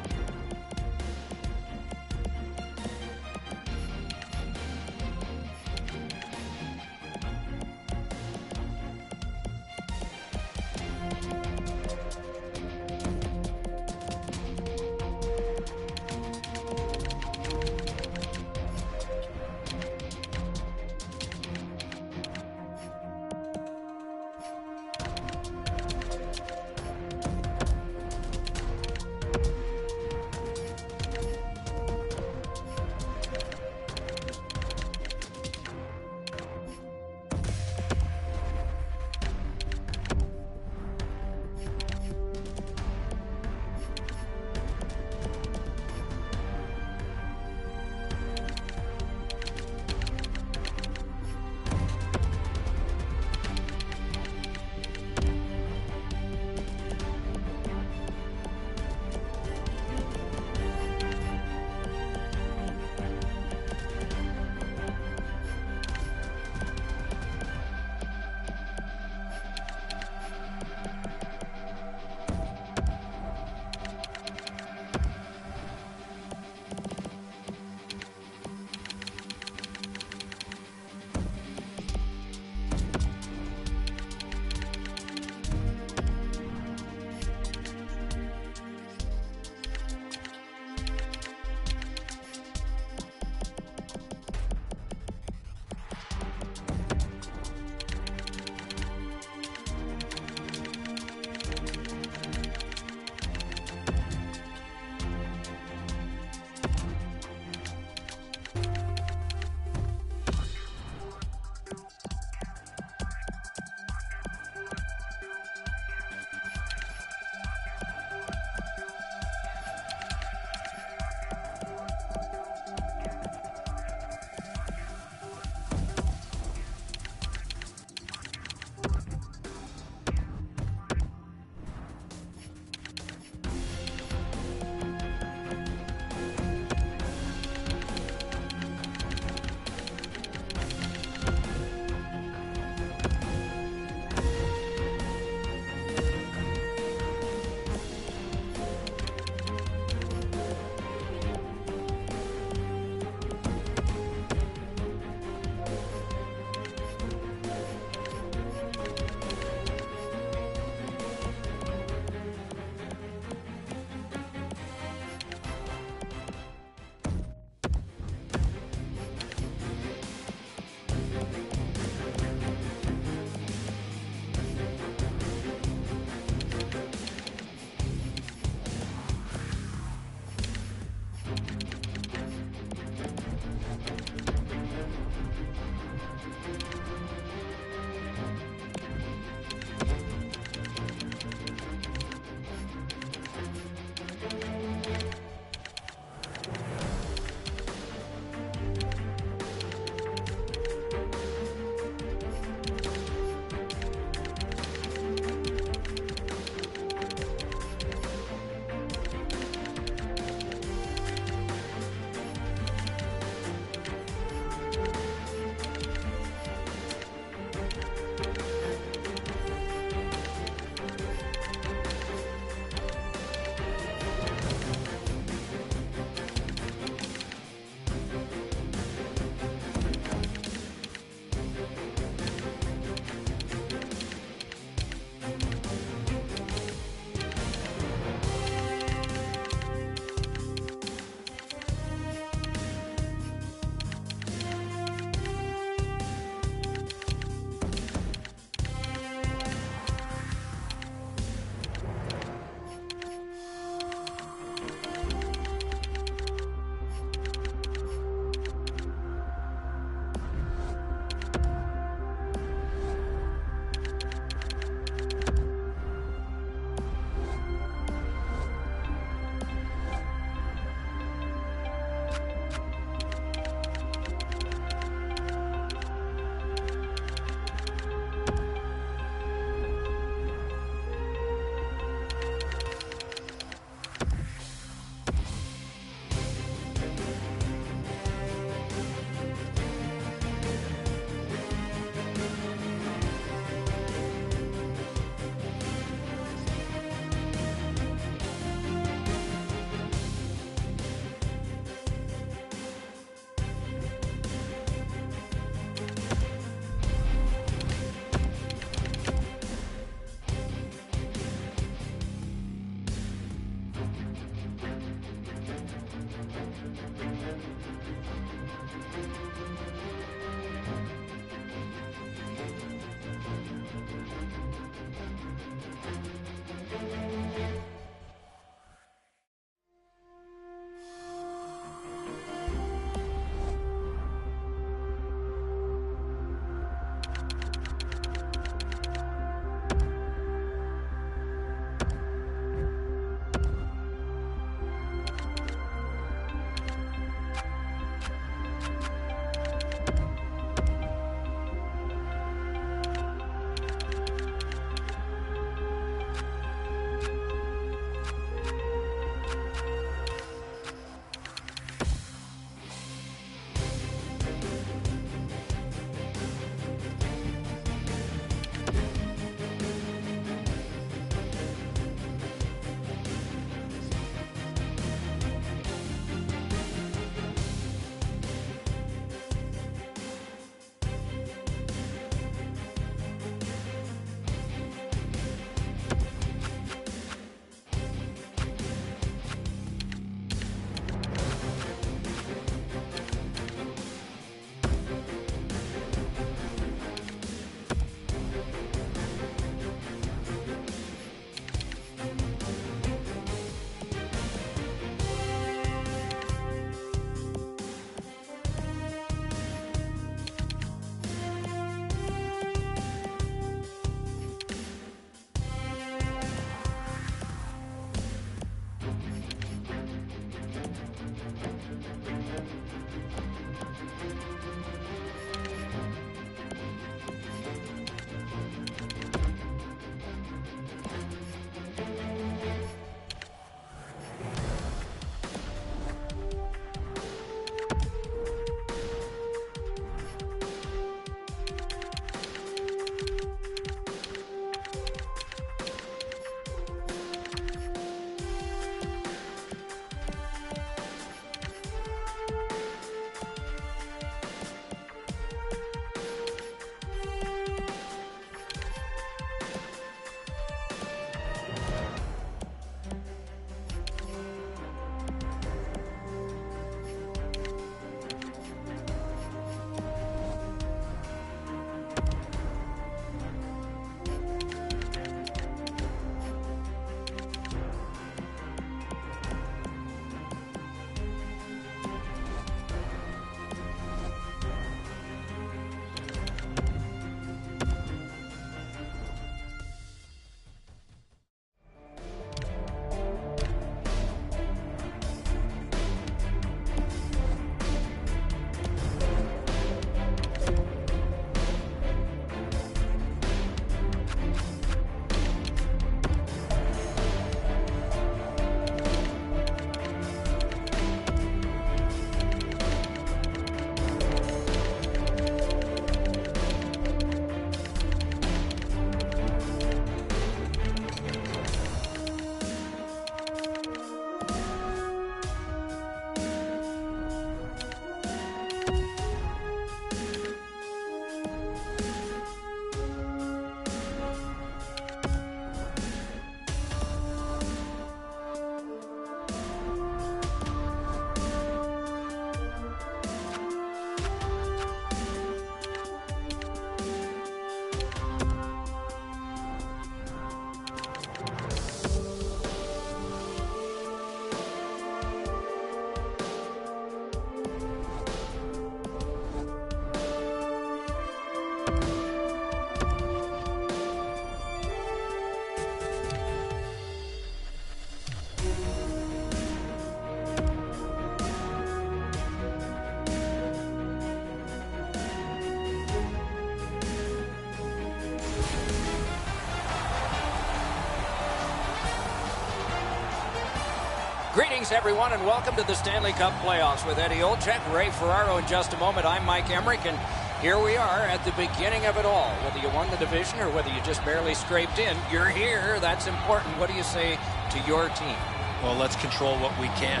Greetings, everyone, and welcome to the Stanley Cup playoffs with Eddie Olczyk, Ray Ferraro in just a moment. I'm Mike Emmerich, and here we are at the beginning of it all. Whether you won the division or whether you just barely scraped in, you're here. That's important. What do you say to your team? Well, let's control what we can.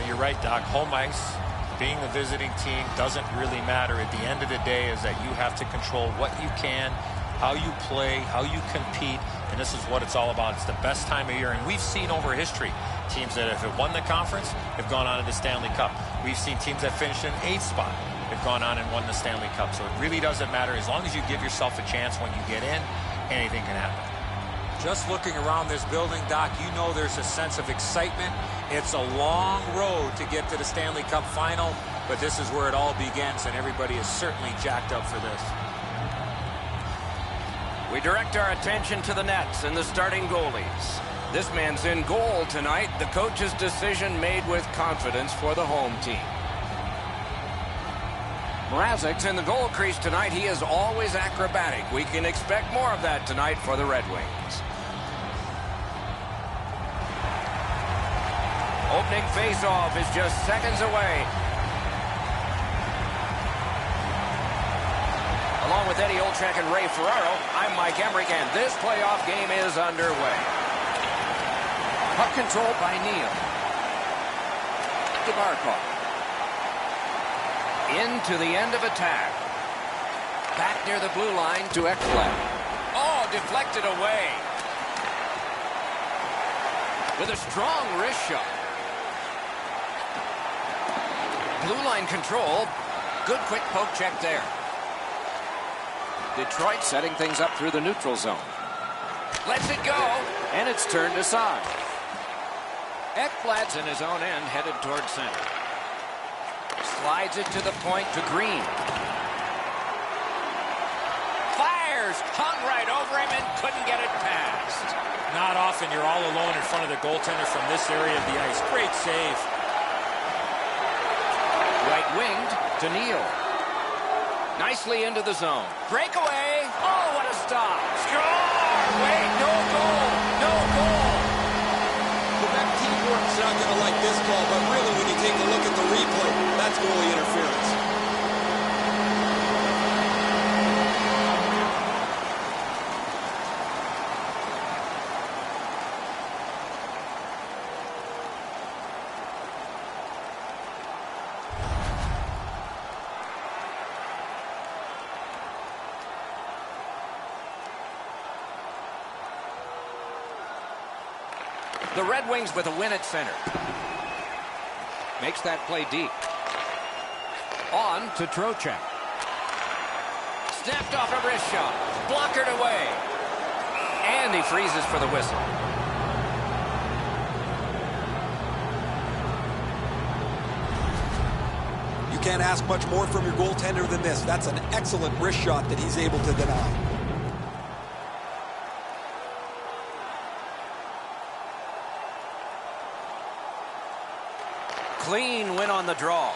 You're right, Doc. Home ice, being the visiting team, doesn't really matter. At the end of the day is that you have to control what you can, how you play, how you compete, and this is what it's all about. It's the best time of year, and we've seen over history teams that have won the conference have gone on to the Stanley Cup. We've seen teams that finished in 8th spot have gone on and won the Stanley Cup. So it really doesn't matter. As long as you give yourself a chance when you get in, anything can happen. Just looking around this building, Doc, you know there's a sense of excitement. It's a long road to get to the Stanley Cup final, but this is where it all begins, and everybody is certainly jacked up for this. We direct our attention to the nets and the starting goalies. This man's in goal tonight. The coach's decision made with confidence for the home team. Mrazek's in the goal crease tonight. He is always acrobatic. We can expect more of that tonight for the Red Wings. Opening face-off is just seconds away. Along with Eddie Olczyk and Ray Ferraro, I'm Mike Emmerich, and this playoff game is underway. Puck controlled by Neal. DeMarco. Into the end of attack. Back near the blue line to Ekblad. Oh, deflected away. With a strong wrist shot. Blue line control. Good quick poke check there. Detroit setting things up through the neutral zone. Lets it go, and it's turned aside. Ekblad's in his own end, headed towards center. Slides it to the point to Green. Fires, hung right over him and couldn't get it past. Not often you're all alone in front of the goaltender from this area of the ice. Great save. Right-winged to Neal. Nicely into the zone. Breakaway. Oh, what a stop. Score! Wait, no goal. No goal. Quebec teamwork's not going to like this call, but really when you take a look at the replay, that's goalie interference. The Red Wings with a win at center. Makes that play deep. On to Trocheck. Snapped off a wrist shot. Blockered away. And he freezes for the whistle. You can't ask much more from your goaltender than this. That's an excellent wrist shot that he's able to deny. Clean win on the draw.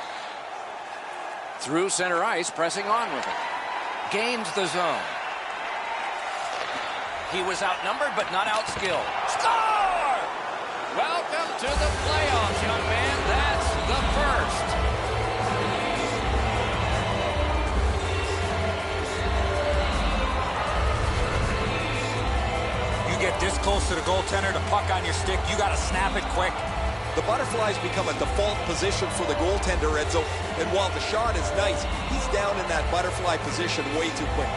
Through center ice, pressing on with it. Gains the zone. He was outnumbered, but not outskilled. Score! Welcome to the playoffs, young man. That's the first. You get this close to the goaltender, the puck on your stick, you got to snap it quick. The butterflies become a default position for the goaltender, Edzo, and while the shot is nice, he's down in that butterfly position way too quick.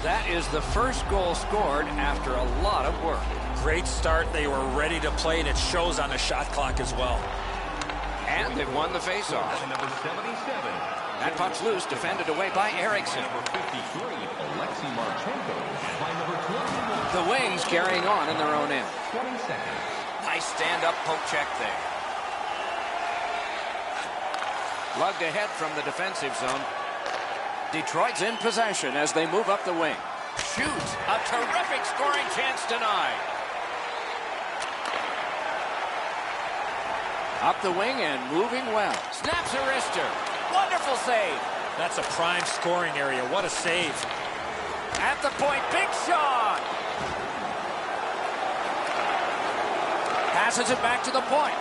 That is the first goal scored after a lot of work. Great start. They were ready to play, and it shows on the shot clock as well. And they've won the faceoff. Number 77. That puck's loose, defended away by Eriksson. Number 53, Alexei Marchenko. By number 21. The Wings carrying on in their own end. 20 seconds. Nice stand-up poke check there. Lugged ahead from the defensive zone. Detroit's in possession as they move up the wing. Shoots. A terrific scoring chance denied. Up the wing and moving well. Snaps a wrister. Wonderful save. That's a prime scoring area. What a save. At the point, big shot. Passes it back to the point.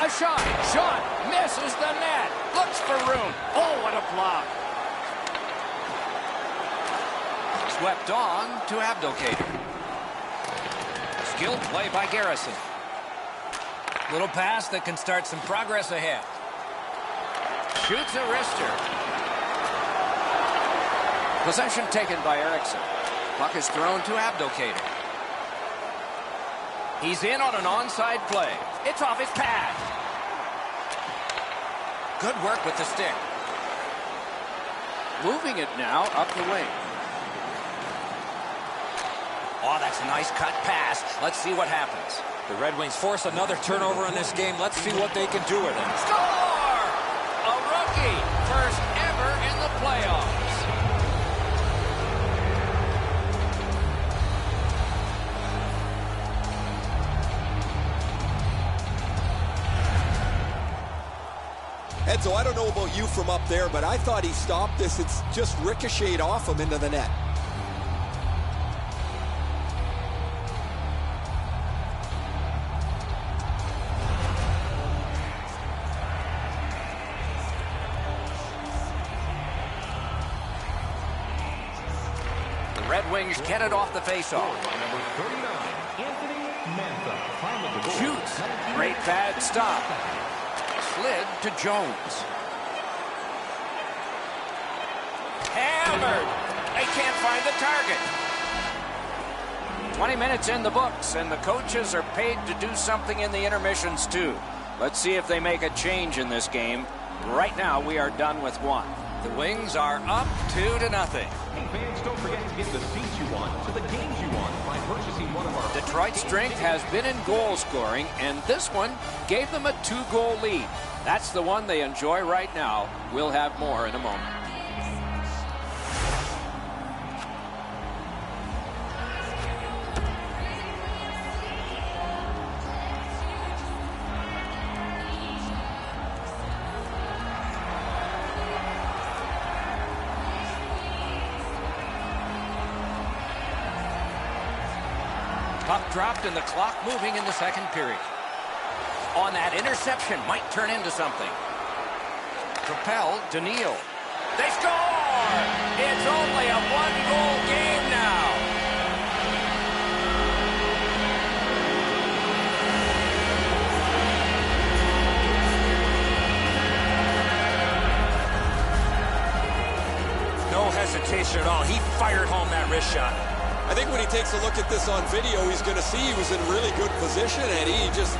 A shot. Shot. Misses the net. Looks for room. Oh, what a block. Swept on to Abdelkader. Skilled play by Garrison. Little pass that can start some progress ahead. Shoots a wrister. Possession taken by Eriksson. Puck is thrown to Abdelkader. He's in on an onside play. It's off his pad. Good work with the stick. Moving it now up the wing. Oh, that's a nice cut pass. Let's see what happens. The Red Wings force another turnover in this game. Let's see what they can do with it. Score! A rookie. First ever in the playoffs. Edzo, I don't know about you from up there, but I thought he stopped this. It's just ricocheted off him into the net. The Red Wings get it off the faceoff. Shoots. Great pad stop. Slid to Jones. Hammered. They can't find the target. 20 minutes in the books, and the coaches are paid to do something in the intermissions too. Let's see if they make a change in this game. Right now, we are done with one. The Wings are up 2-0. Hey fans, don't forget to get the seats you want to the games you want by purchasing one of our... Detroit's strength has been in goal scoring, and this one gave them a 2-goal lead. That's the one they enjoy right now. We'll have more in a moment. Puck dropped and the clock moving in the second period. On that interception, might turn into something. Propelled to Neal. They score! It's only a one-goal game now. No hesitation at all. He fired home that wrist shot. I think when he takes a look at this on video, he's going to see he was in really good position, and he just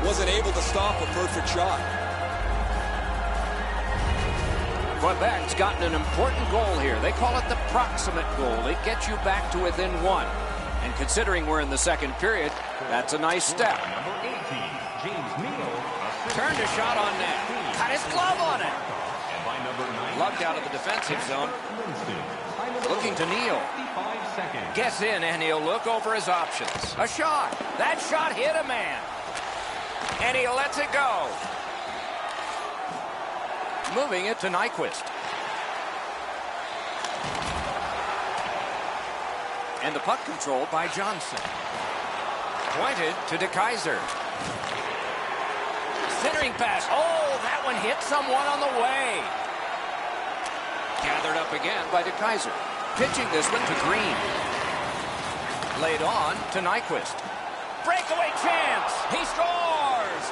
wasn't able to stop a perfect shot. Quebec's gotten an important goal here. They call it the proximate goal. It gets you back to within one. And considering we're in the second period, that's a nice step. Number 18, James Neal. Turned a shot on net. Got his glove on it. And by number 9, Lugged out of the defensive zone. Looking to Neal. 55 seconds. Gets in, and he'll look over his options. A shot. That shot hit a man. And he lets it go. Moving it to Nyquist. And the puck controlled by Johnson. Pointed to DeKaiser. Centering pass. Oh, that one hit someone on the way. Gathered up again by DeKaiser. Pitching this one to Green. Laid on to Nyquist. Breakaway chance. He scores.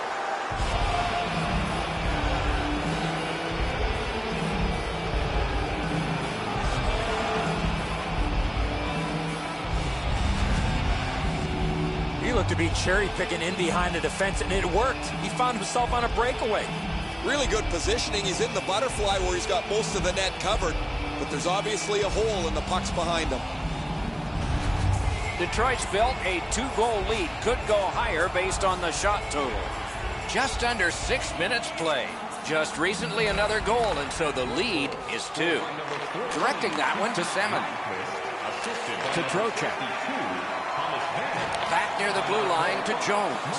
He looked to be cherry-picking in behind the defense, and it worked. He found himself on a breakaway. Really good positioning. He's in the butterfly where he's got most of the net covered, but there's obviously a hole and the puck's behind him. Detroit's built a 2-goal lead. Could go higher based on the shot total. Just under 6 minutes played. Just recently another goal, and so the lead is 2. Directing that one to Semin. To Trocheck. Back near the blue line to Jones.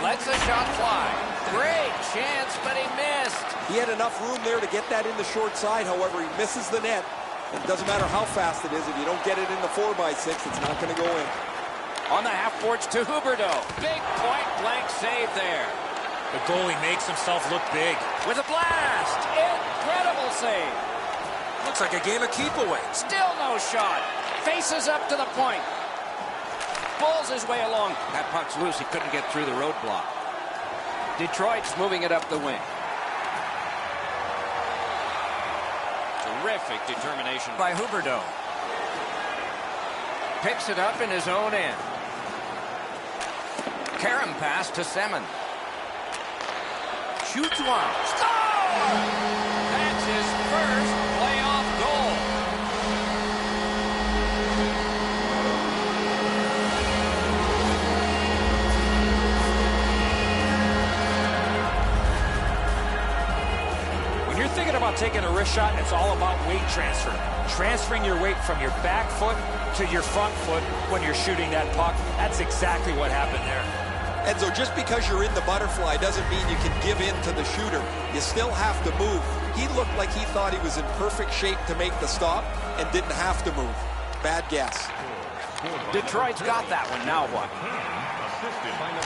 Lets a shot fly. Great chance, but he missed. He had enough room there to get that in the short side. However, he misses the net. It doesn't matter how fast it is. If you don't get it in the 4x6, it's not going to go in. On the half boards to Huberdeau. Big point-blank save there. The goalie makes himself look big. With a blast. Incredible save. Looks like a game of keep away. Still no shot. Faces up to the point. Pulls his way along. That puck's loose. He couldn't get through the roadblock. Detroit's moving it up the wing. Terrific determination by Huberdeau. Picks it up in his own end. Karam pass to Semin. Shoots one. Score! That's his first playoff goal. When you're thinking about taking a wrist shot, it's all about weight transfer. Transferring your weight from your back foot to your front foot when you're shooting that puck. That's exactly what happened there. And so just because you're in the butterfly doesn't mean you can give in to the shooter. You still have to move. He looked like he thought he was in perfect shape to make the stop and didn't have to move. Bad guess. Detroit's got that one. Now what?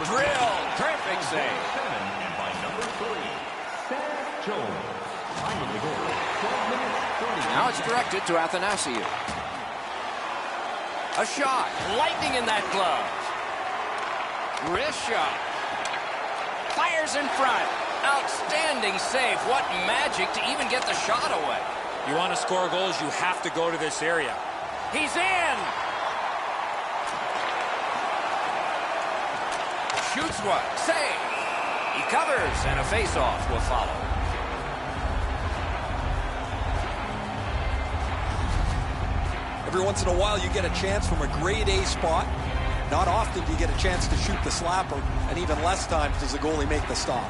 Drill. Perfect save. And by number 3, Seth Jones. Time of the goal, 12 minutes, 30. Now it's directed to Athanasiou. A shot. Lightning in that glove. Wrist shot. Fires in front. Outstanding save. What magic to even get the shot away. You want to score goals, you have to go to this area. He's in. Shoots one. Save. He covers, and a face-off will follow. Every once in a while you get a chance from a grade A spot. Not often do you get a chance to shoot the slapper, and even less times does the goalie make the stop.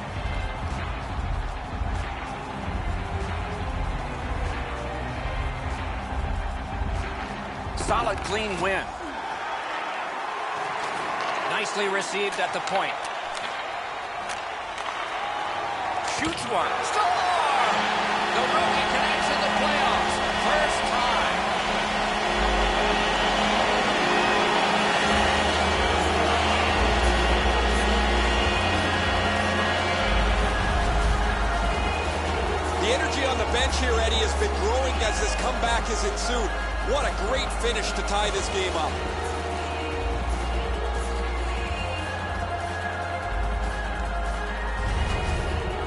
Solid, clean win. Nicely received at the point. Shoots one. Score! The rookie connects in the playoffs. First time. The energy on the bench here, Eddie, has been growing as this comeback has ensued. What a great finish to tie this game up.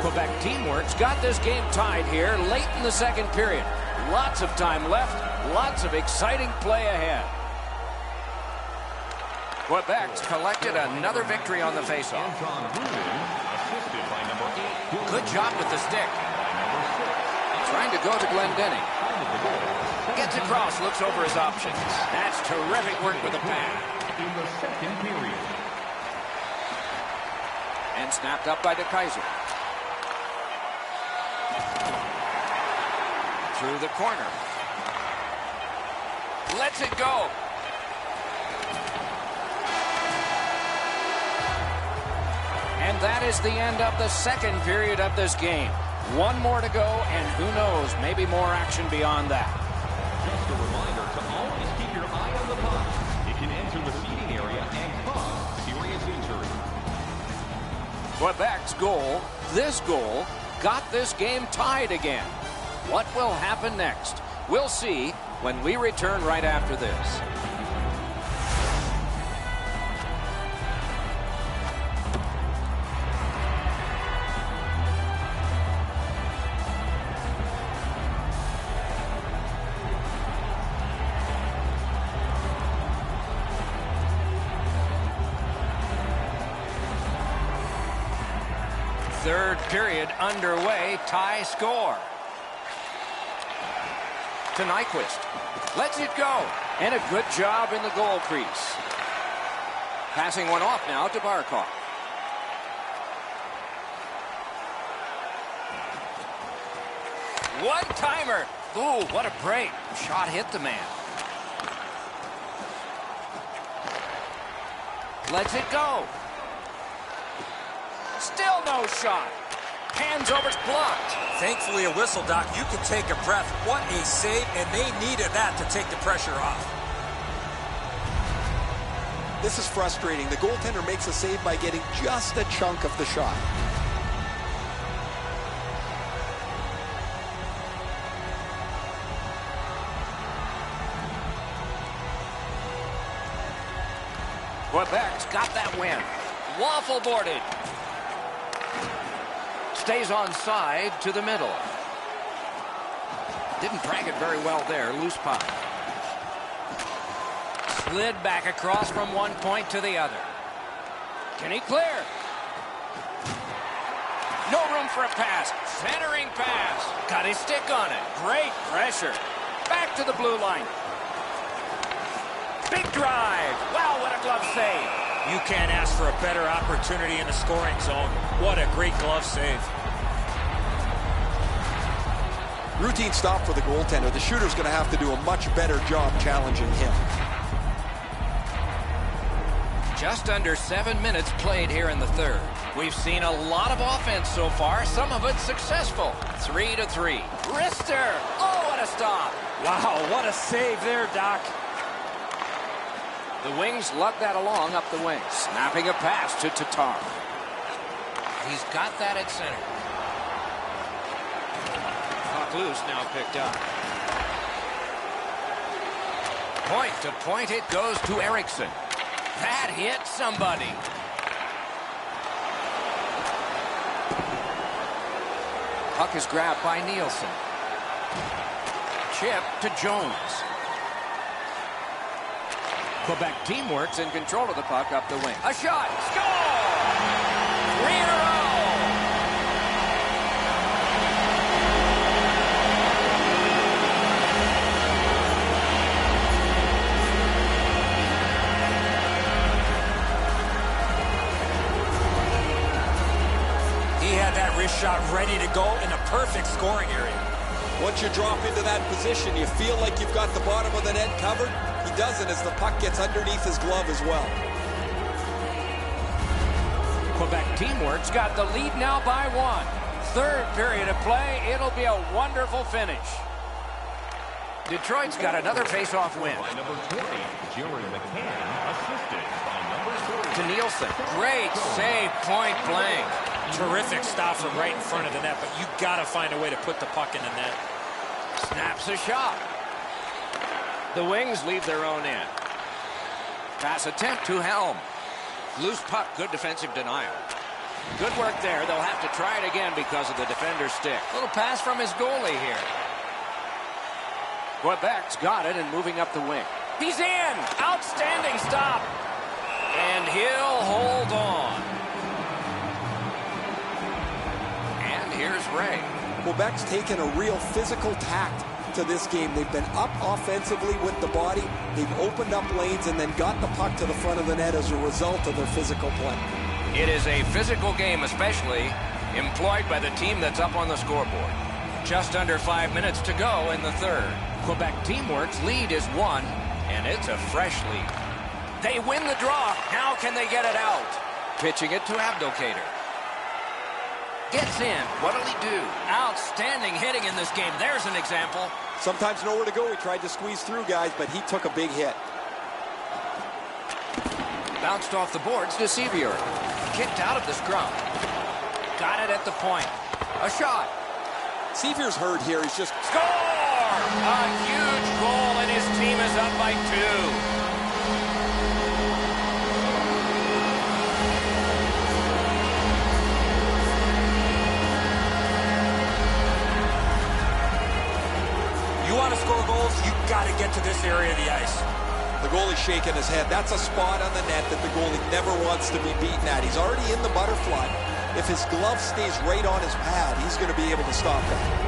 Quebec teamwork's got this game tied here late in the second period. Lots of time left, lots of exciting play ahead. Quebec's collected another victory on the faceoff. Good job with the stick. Trying to go to Glendening. Gets across, looks over his options. That's terrific work with the pad. In the second period. And snapped up by De Keyser. Through the corner. Lets it go. And that is the end of the second period of this game. One more to go, and who knows, maybe more action beyond that. Just a reminder to always keep your eye on the puck. It can enter the seating area and cause serious injury. Quebec's goal, this goal, got this game tied again. What will happen next? We'll see when we return right after this. Third period underway, tie score. To Nyquist. Lets it go. And a good job in the goal crease. Passing one off now to Barkov. One-timer. Ooh, what a break. Shot hit the man. Lets it go. Still no shot. Hands over, blocked. Thankfully, a whistle, Doc. You can take a breath. What a save, and they needed that to take the pressure off. This is frustrating. The goaltender makes a save by getting just a chunk of the shot. Quebec's got that win. Waffle boarded. Stays on side to the middle. Didn't drag it very well there. Loose puck. Slid back across from one point to the other. Can he clear? No room for a pass. Centering pass. Got his stick on it. Great pressure. Back to the blue line. Big drive. Wow, what a glove save. You can't ask for a better opportunity in the scoring zone. What a great glove save. Routine stop for the goaltender. The shooter's going to have to do a much better job challenging him. Just under 7 minutes played here in the third. We've seen a lot of offense so far, some of it successful. 3-3. Wrister! Oh, what a stop! Wow, what a save there, Doc. The Wings lug that along up the wing. Snapping a pass to Tatar. He's got that at center. Puck loose, now picked up. Point to point it goes to Eriksson. That hit somebody. Puck is grabbed by Nielsen. Chip to Jones. Quebec teamwork's in control of the puck up the wing. A shot. Score! 3 in a row. He had that wrist shot ready to go in a perfect scoring area. Once you drop into that position, you feel like you've got the bottom of the net covered. He doesn't as the puck gets underneath his glove as well. Quebec teamwork's got the lead now by 1. Third period of play. It'll be a wonderful finish. Detroit's got another face-off win. By number 20, Jerry McCann, assisted by number 40. To Nielsen. Great save, point blank. Terrific stop from right in front of the net, but you got to find a way to put the puck in the net. Snaps a shot. The Wings leave their own end. Pass attempt to Helm. Loose puck, good defensive denial. Good work there. They'll have to try it again because of the defender's stick. Little pass from his goalie here. Quebec's got it and moving up the wing. He's in! Outstanding stop! And he'll hold on. And here's Ray. Quebec's taken a real physical tact to this game. They've been up offensively with the body. They've opened up lanes and then got the puck to the front of the net as a result of their physical play. It is a physical game, especially employed by the team that's up on the scoreboard. Just under 5 minutes to go in the third. Quebec teamwork's lead is 1, and it's a fresh lead. They win the draw. Now can they get it out? Pitching it to Abdelkader. Gets in. What'll he do? Outstanding hitting in this game. There's an example. Sometimes nowhere to go. He tried to squeeze through, guys, but he took a big hit. Bounced off the boards to Sevier. Kicked out of the scrum. Got it at the point. A shot. Sevier's hurt here. He's just... Score! A huge goal, and his team is up by 2. You want to score goals, you got to get to this area of the ice. The goalie's shaking his head. That's a spot on the net that the goalie never wants to be beaten at. He's already in the butterfly. If his glove stays right on his pad, he's going to be able to stop that.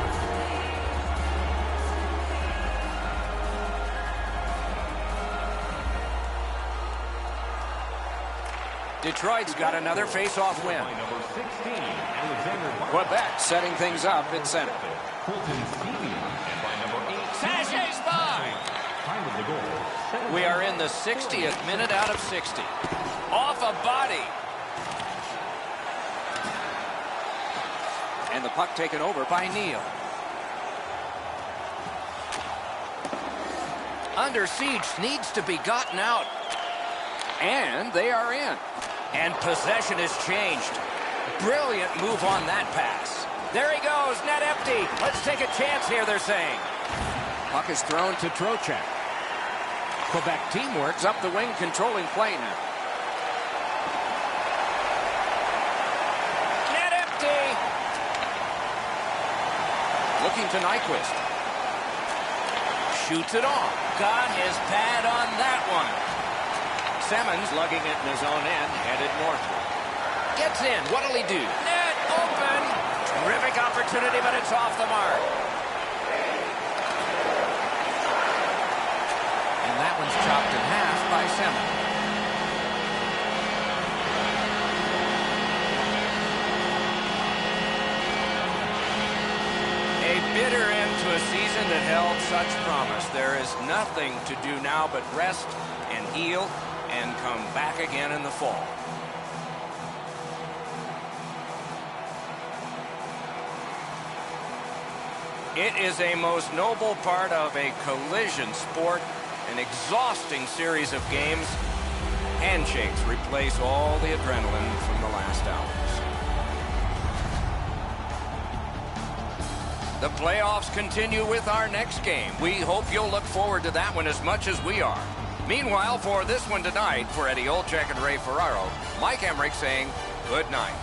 Detroit's got another face-off win. By number 16, Alexander Quebec setting things up in center. Colton Senior, and by number 8, Sachet's by. time of the goal. We are in the 60th minute out of 60. Off a body. And the puck taken over by Neal. Under siege, needs to be gotten out. And they are in. And possession has changed. Brilliant move on that pass. There he goes, net empty. Let's take a chance here, they're saying. Puck is thrown to Trocheck. Quebec team works up the wing, controlling play now. Net empty. Looking to Nyquist. Shoots it off. Got his pad on that one. Simmons lugging it in his own end, headed northward. Gets in. What'll he do? Net open. Terrific opportunity, but it's off the mark. And that one's chopped in half by Simmons. A bitter end to a season that held such promise. There is nothing to do now but rest and heal and come back again in the fall. It is a most noble part of a collision sport, an exhausting series of games. Handshakes replace all the adrenaline from the last hours. The playoffs continue with our next game. We hope you'll look forward to that one as much as we are. Meanwhile, for this one tonight, for Eddie Olczyk and Ray Ferraro, Mike Emmerich saying good night.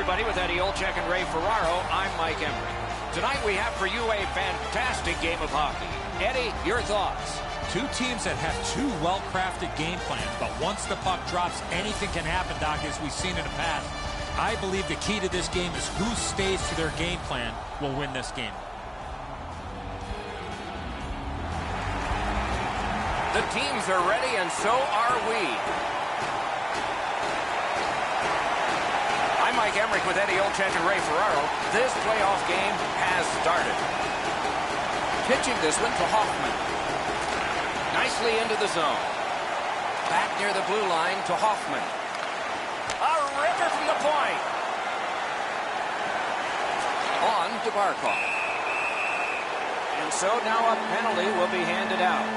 everybody, with Eddie Olczyk and Ray Ferraro, I'm Mike Emery. Tonight we have for you a fantastic game of hockey. Eddie, your thoughts? Two teams that have two well-crafted game plans, but once the puck drops, anything can happen, Doc, as we've seen in the past. I believe the key to this game is who stays to their game plan will win this game. The teams are ready, and so are we. I'm Mike Emmerich with Eddie Olczyk and Ray Ferraro. This playoff game has started. Pitching this one to Hoffman. Nicely into the zone. Back near the blue line to Hoffman. A ripper from the point. On to Barkov. And so now a penalty will be handed out.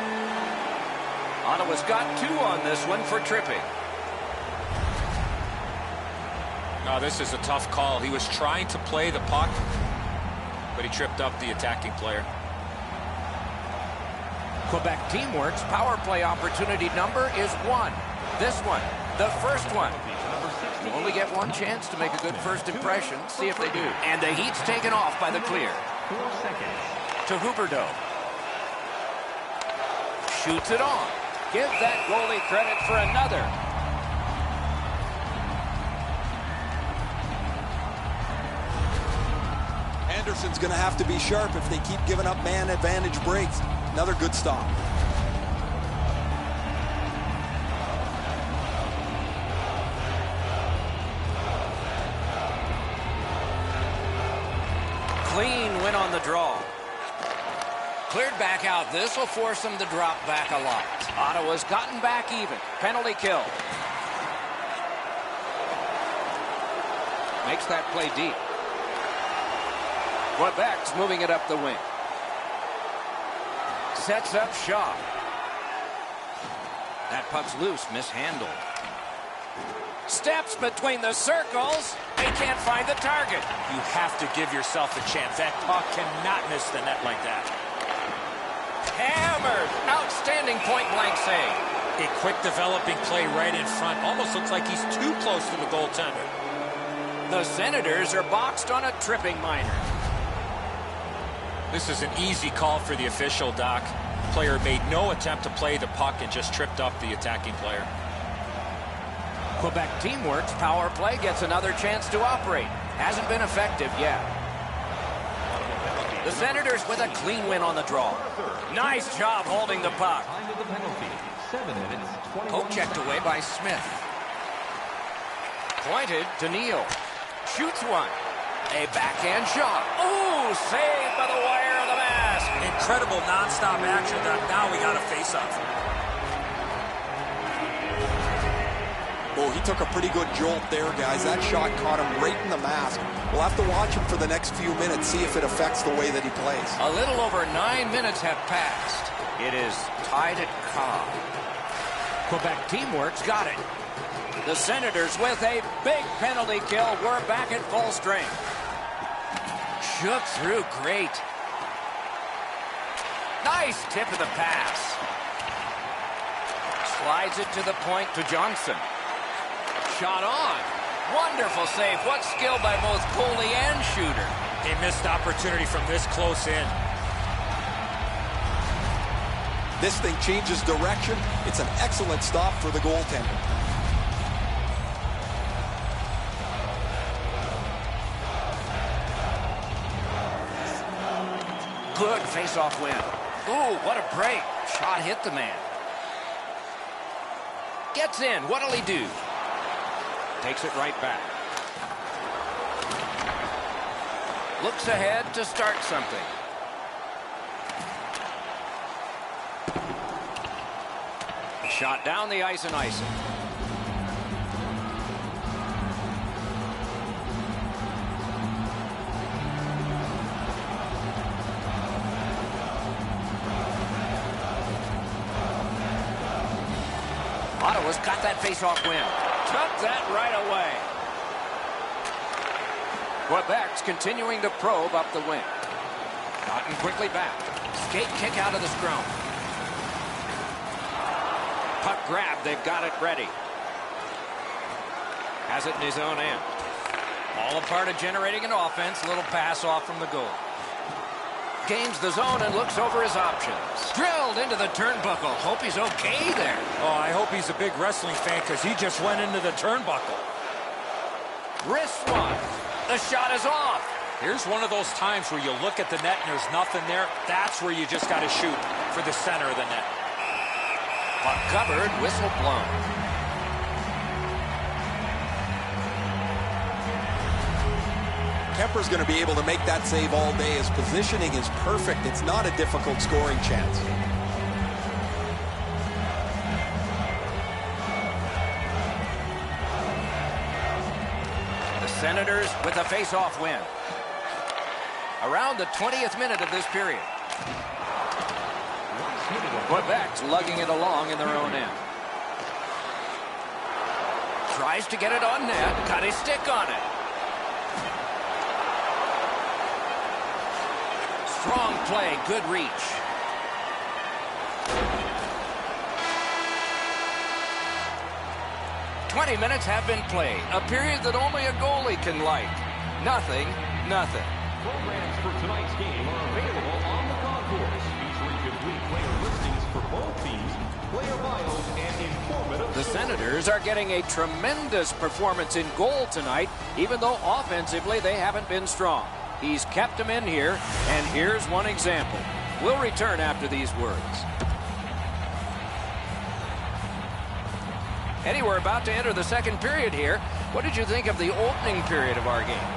Ottawa's got 2 on this one for tripping. Oh, this is a tough call. He was trying to play the puck, but he tripped up the attacking player. Quebec Teamworks power play opportunity number is 1. This one, the first one. You only get one chance to make a good first impression. See if they do. And the heat's taken off by the clear. 4 seconds. To Huberdeau. Shoots it on. Give that goalie credit for another. Anderson's going to have to be sharp if they keep giving up man advantage breaks. Another good stop. Clean win on the draw. Cleared back out. This will force them to drop back a lot. Ottawa's gotten back even. Penalty kill. Makes that play deep. Quebec's moving it up the wing. Sets up Shaw. That puck's loose, mishandled. Steps between the circles. They can't find the target. You have to give yourself a chance. That puck cannot miss the net like that. Hammered. Outstanding point-blank save. A quick developing play right in front. Almost looks like he's too close to the goaltender. The Senators are boxed on a tripping minor. This is an easy call for the official, Doc. Player made no attempt to play the puck and just tripped up the attacking player. Quebec Teamworks power play gets another chance to operate. Hasn't been effective yet. The Senators with a clean win on the draw. Nice job holding the puck. Time of the penalty. 7 minutes, 21 Poke checked away by Smith. Pointed to Neal. Shoots one. A backhand shot. Ooh, saved by the wire of the mask. Incredible nonstop action, Doc. Now we got a face-off. Oh, he took a pretty good jolt there, guys. That shot caught him right in the mask. We'll have to watch him for the next few minutes, see if it affects the way that he plays. A little over 9 minutes have passed. It is tied at Cobb. Quebec Teamworks got it. The Senators with a big penalty kill. We're back at full strength. Shook through great. Nice tip of the pass. Slides it to the point to Johnson. Shot on. Wonderful save. What skill by both goalie and shooter. A missed opportunity from this close in. This thing changes direction. It's an excellent stop for the goaltender. Good face-off win. Ooh, what a break. Shot hit the man. Gets in. What'll he do? Takes it right back. Looks ahead to start something. Shot down the ice and icing. Ottawa's got that face-off win. Took that right away. Quebec's continuing to probe up the wing. Gotten quickly back. Skate kick out of the scrum. Puck grab. They've got it ready. Has it in his own end. All a part of generating an offense. A little pass off from the goal. Gains the zone and looks over his options. Drilled into the turnbuckle. Hope he's okay there. Oh, I hope he's a big wrestling fan because he just went into the turnbuckle. Wrist one. The shot is off. Here's one of those times where you look at the net and there's nothing there. That's where you just got to shoot for the center of the net. Puck covered, whistle blown. Kemper's going to be able to make that save all day. His positioning is perfect. It's not a difficult scoring chance. The Senators with a face-off win. Around the 20th minute of this period. Quebec's lugging it along in their own end. Tries to get it on net. Got his stick on it. Strong play, good reach. "20 minutes have been played. A period that only a goalie can like. Nothing. Programs for tonight's game are available on the concourse, featuring complete player listings for both teams, player bios, and informative. The Senators are getting a tremendous performance in goal tonight, even though offensively they haven't been strong. He's kept them in here, and here's one example. We'll return after these words. Eddie, we're about to enter the second period here. What did you think of the opening period of our game?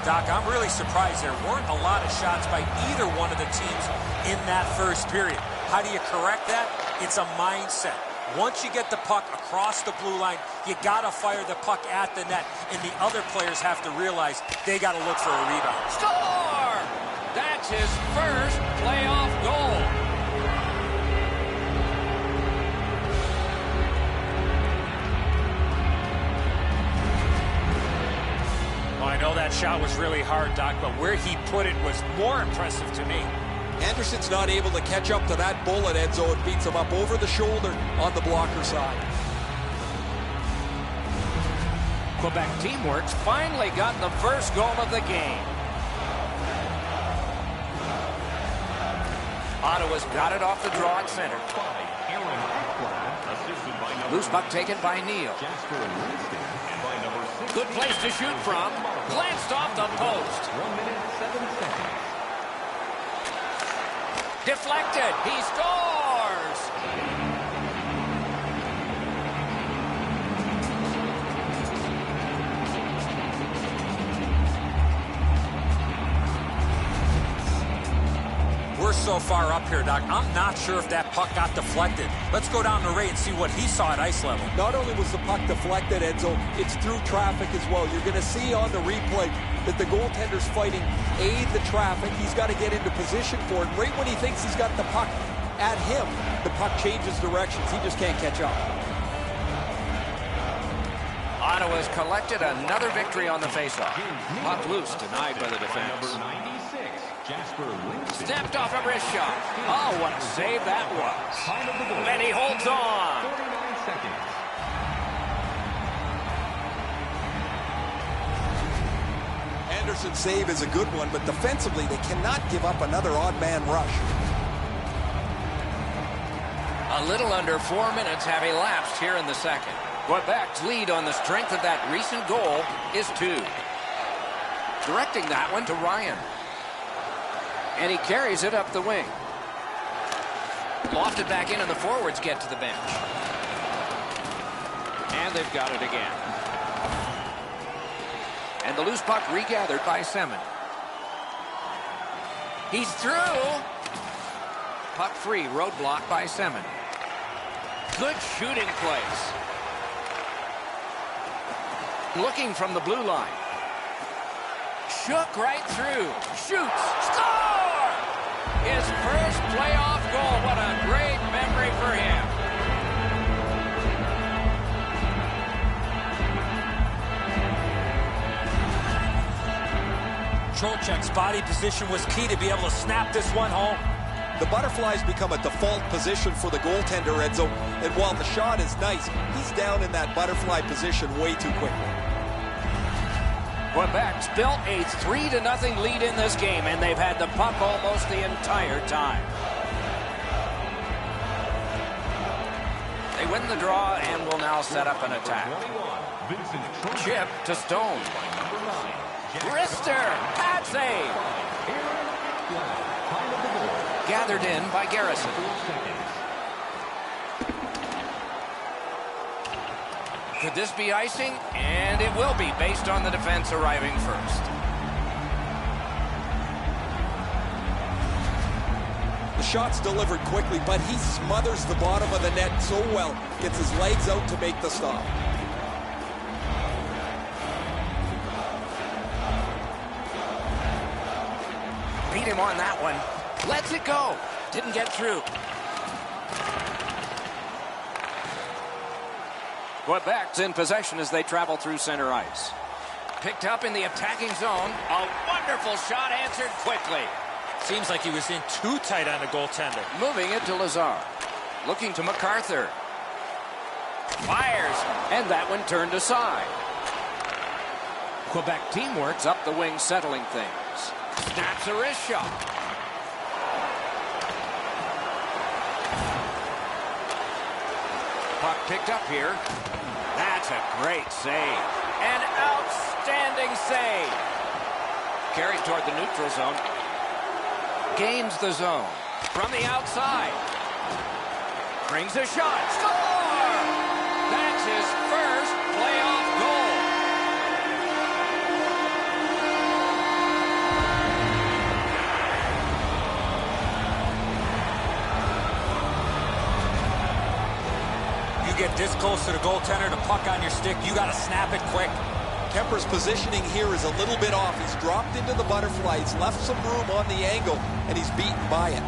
Doc, I'm really surprised there weren't a lot of shots by either one of the teams in that first period. How do you correct that? It's a mindset. Once you get the puck across the blue line, you got to fire the puck at the net, and the other players have to realize they got to look for a rebound. Score! That's his first playoff goal. Well, I know that shot was really hard, Doc, but where he put it was more impressive to me. Anderson's not able to catch up to that bullet, Enzo. It beats him up over the shoulder on the blocker side. Quebec Teamworks finally got the first goal of the game. Ottawa's got it off the draw at center. Loose puck taken by Neal. Good place to shoot from. Glanced off the post. 1 minute, 7 seconds. Deflected. He scores. We're so far up here, Doc. I'm not sure if that puck got deflected. Let's go down to Ray and see what he saw at ice level. Not only was the puck deflected, Enzo, it's through traffic as well. You're going to see on the replay that the goaltender's fighting the traffic. He's got to get into position for it. Right when he thinks he's got the puck at him, the puck changes directions. He just can't catch up. Ottawa's collected another victory on the faceoff. Puck loose, denied by the defense. Stepped off a wrist shot. Oh, what a save that was. And he holds on. 49 seconds. Anderson's save is a good one, but defensively they cannot give up another odd man rush. A little under 4 minutes have elapsed here in the second. Quebec's lead on the strength of that recent goal is 2. Directing that one to Ryan. And he carries it up the wing. Lofted back in, and the forwards get to the bench. And they've got it again. And the loose puck regathered by Semin. He's through. Puck free, roadblock by Semin. Good shooting place. Looking from the blue line. Shook right through. Shoots. Score! His first playoff goal. What a great memory for him. Trocheck's body position was key to be able to snap this one home. The butterflies become a default position for the goaltender, Enzo, and while the shot is nice, he's down in that butterfly position way too quickly. Quebec's built a 3-0 lead in this game, and they've had the puck almost the entire time. They win the draw and will now set up an attack. Chip to Stone. Wrister, pad save. Gathered in by Garrison. Could this be icing? And it will be, based on the defense arriving first. The shot's delivered quickly, but he smothers the bottom of the net so well. Gets his legs out to make the stop. Beat him on that one. Lets it go. Didn't get through. Quebec's in possession as they travel through center ice. Picked up in the attacking zone. A wonderful shot answered quickly. Seems like he was in too tight on the goaltender. Moving it to Lazar. Looking to MacArthur. Fires. And that one turned aside. Quebec teamwork's up the wing, settling things. Snaps a wrist shot. Puck picked up here. That's a great save. An outstanding save. Carried toward the neutral zone. Gains the zone. From the outside. Brings a shot. Score! That's his first playoff goal. You get this close to the goaltender, the puck on your stick, you got to snap it quick. Kemper's positioning here is a little bit off. He's dropped into the butterfly. He's left some room on the angle, and he's beaten by it.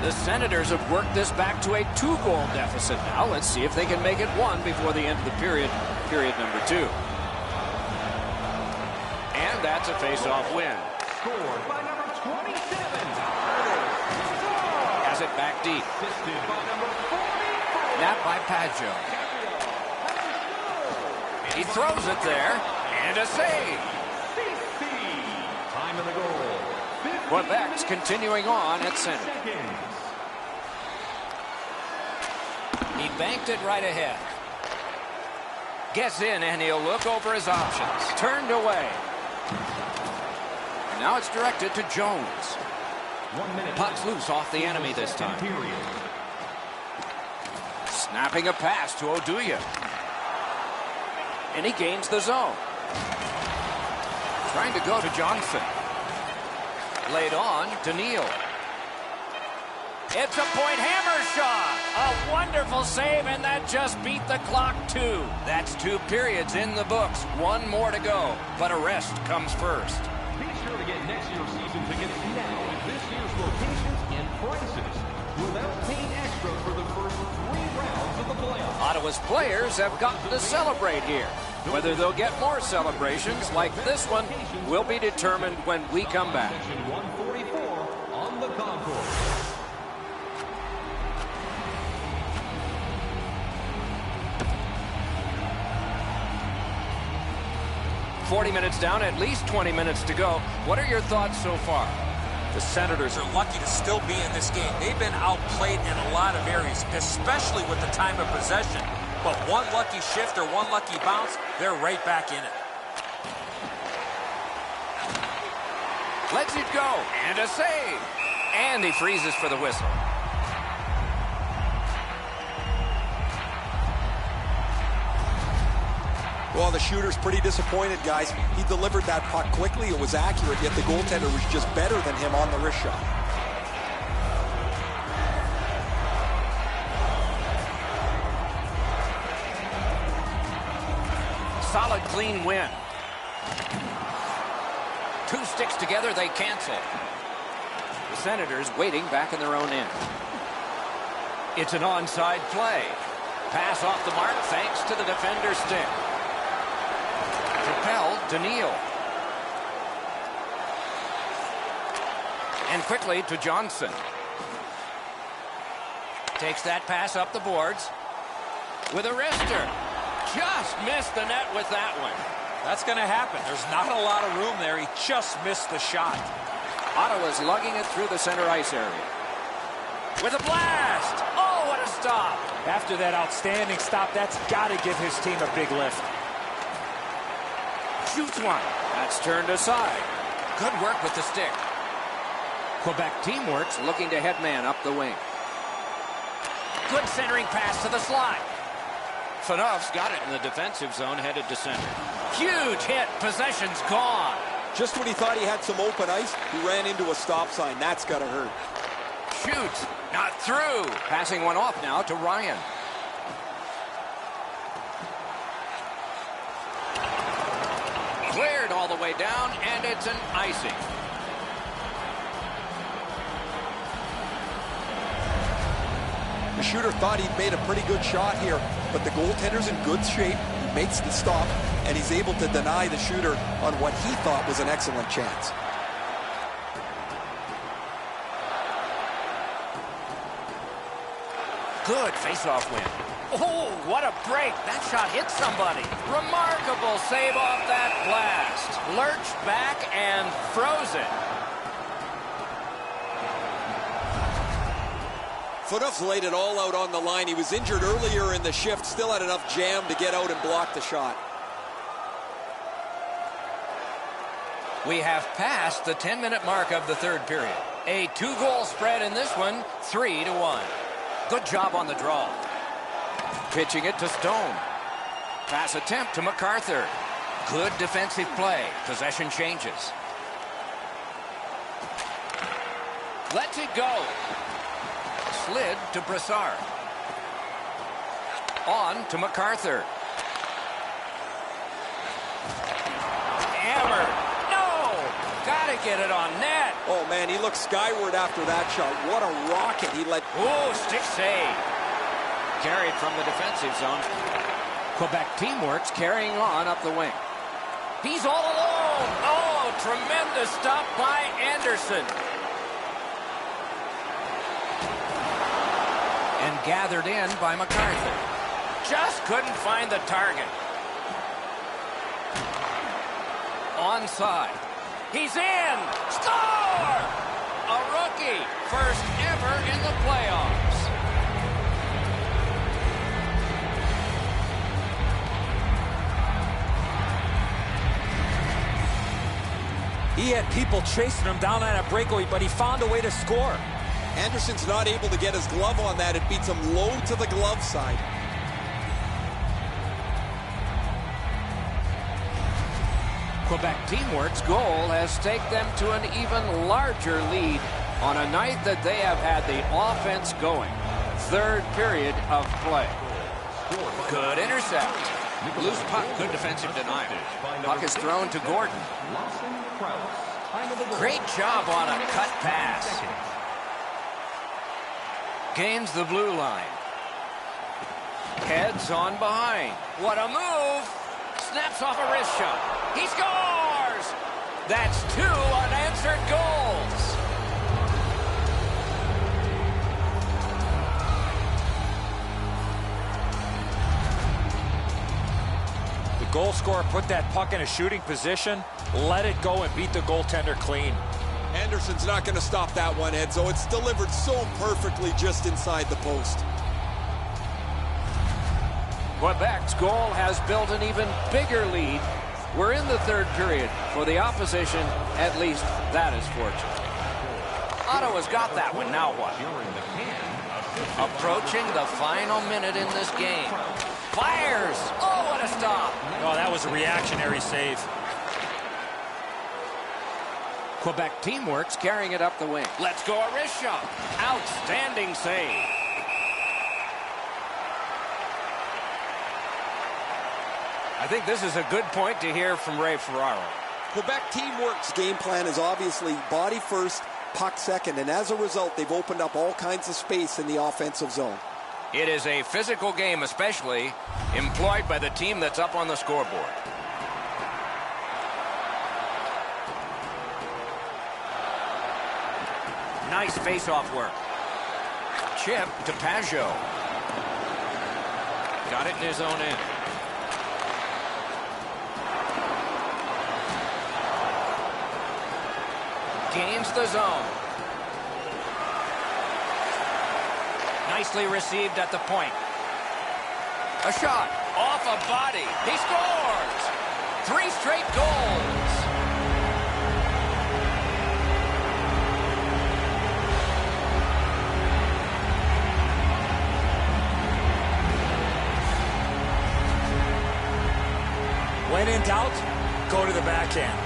The Senators have worked this back to a 2-goal deficit now. Let's see if they can make it 1 before the end of the period number 2. And that's a face-off win. Scored by number 27. Has it back deep. Assisted by number 44. Nap by Paggio. He throws it there, and a save. Time of the goal. Quebec's continuing on at center. He banked it right ahead. Gets in, and he'll look over his options. Turned away. And now it's directed to Jones. 1 minute. Puck's loose off the enemy this time. Snapping a pass to Oduya. And he gains the zone. Trying to go to Johnson. Laid on to Neal. It's a point hammer shot. A wonderful save, and that just beat the clock 2. That's 2 periods in the books. 1 more to go, but a rest comes first. Be sure to get next year's season tickets now with this year's locations and prices without paying extra for the first 3 rounds of the playoffs. Ottawa's players have gotten to celebrate here. Whether they'll get more celebrations like this one will be determined when we come back. Section 144 on the concourse. .40 minutes down, at least 20 minutes to go. What are your thoughts so far? The Senators are lucky to still be in this game. They've been outplayed in a lot of areas, especially with the time of possession. But one lucky shift or one lucky bounce, they're right back in it. Lets it go, and a save. And he freezes for the whistle. Well, the shooter's pretty disappointed, guys. He delivered that puck quickly. It was accurate, yet the goaltender was just better than him on the wrist shot. Solid, clean win. 2 sticks together, they cancel. The Senators waiting back in their own end. It's an onside play. Pass off the mark thanks to the defender's stick. Propelled to Neal. And quickly to Johnson. Takes that pass up the boards with a wrister. just missed the net with that one. That's going to happen. There's not a lot of room there. He just missed the shot. Ottawa's lugging it through the center ice area. With a blast! Oh, what a stop! After that outstanding stop, that's got to give his team a big lift. Shoots one. That's turned aside. Good work with the stick. Quebec teamwork's looking to head man up the wing. Good centering pass to the slot. Fanof's got it in the defensive zone, headed to center. Huge hit. Possession's gone. Just when he thought he had some open ice, he ran into a stop sign. That's got to hurt. Shoots. Not through. Passing one off now to Ryan. Cleared all the way down, and it's an icing. The shooter thought he'd made a pretty good shot here, but the goaltender's in good shape. He makes the stop, and he's able to deny the shooter on what he thought was an excellent chance. Good face-off win. Oh, what a break. That shot hit somebody. Remarkable save off that blast. Lurched back and froze it. Fanof's laid it all out on the line. He was injured earlier in the shift, still had enough jam to get out and block the shot. We have passed the 10-minute mark of the third period. A 2-goal spread in this one, 3-1. Good job on the draw. Pitching it to Stone. Pass attempt to MacArthur. Good defensive play. Possession changes. Lets it go. Slid to Brassard. On to MacArthur. Hammered. No! Gotta get it on net. Oh, man, he looked skyward after that shot. What a rocket he let... Oh, stick save. Carried from the defensive zone. Quebec teamwork's carrying on up the wing. He's all alone. Oh, tremendous stop by Anderson. And gathered in by MacArthur. Just couldn't find the target. Onside. He's in. Score! A rookie. First ever in the playoffs. He had people chasing him down on a breakaway, but he found a way to score. Anderson's not able to get his glove on that. It beats him low to the glove side. Quebec teamwork's goal has taken them to an even larger lead on a night that they have had the offense going. Third period of play. Good intercept. Loose puck, good defensive denial. Puck is thrown to Gordon. Great job on a cut pass. Gains the blue line. Heads on behind. What a move! Snaps off a wrist shot. He scores! That's 2 unanswered goals. The goal scorer put that puck in a shooting position, let it go, and beat the goaltender clean. Anderson's not going to stop that one, Edzo. It's delivered so perfectly just inside the post. Quebec's goal has built an even bigger lead. We're in the third period. For the opposition, at least that is fortunate. Ottawa's got that one. Now what? Approaching the final minute in this game. Fires! Oh, what a stop! Oh, that was a reactionary save. Quebec teamwork's carrying it up the wing. Let's go a wrist shot. Outstanding save. I think this is a good point to hear from Ray Ferraro. Quebec teamwork's game plan is obviously body first, puck second, and as a result, they've opened up all kinds of space in the offensive zone. It is a physical game, especially employed by the team that's up on the scoreboard. Nice face-off work. Chip to Pajot. Got it in his own end. gains the zone. Nicely received at the point. A shot off a body. He scores! 3 straight goals. When in doubt, go to the backhand.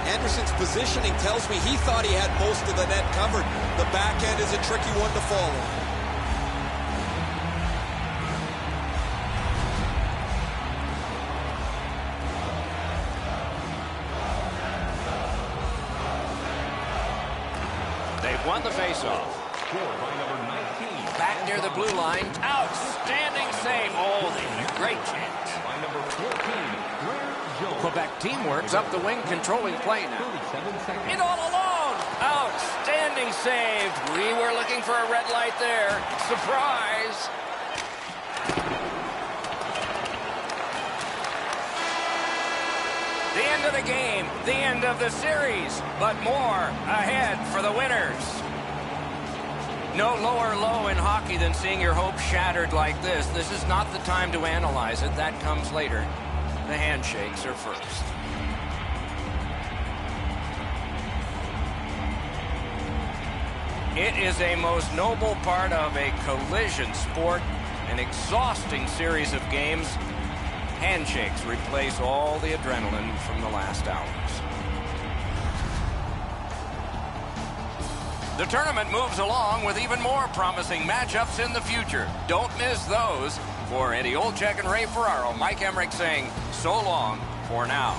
Anderson's positioning tells me he thought he had most of the net covered. The backhand is a tricky one to follow. They've won the faceoff. Scored by number 19. Back near the blue line. Outstanding save. Oh, they had a great chance. By number 14, Jones. Quebec team works up the wing, controlling play now. 37 seconds. In all alone. Outstanding save. We were looking for a red light there. Surprise. The end of the game. The end of the series. But more ahead for the winners. No lower low in hockey than seeing your hopes shattered like this. This is not the time to analyze it. That comes later. The handshakes are first. It is a most noble part of a collision sport, an exhausting series of games. Handshakes replace all the adrenaline from the last hours. The tournament moves along with even more promising matchups in the future. Don't miss those. For Eddie Olczyk and Ray Ferraro, Mike Emmerich saying so long for now.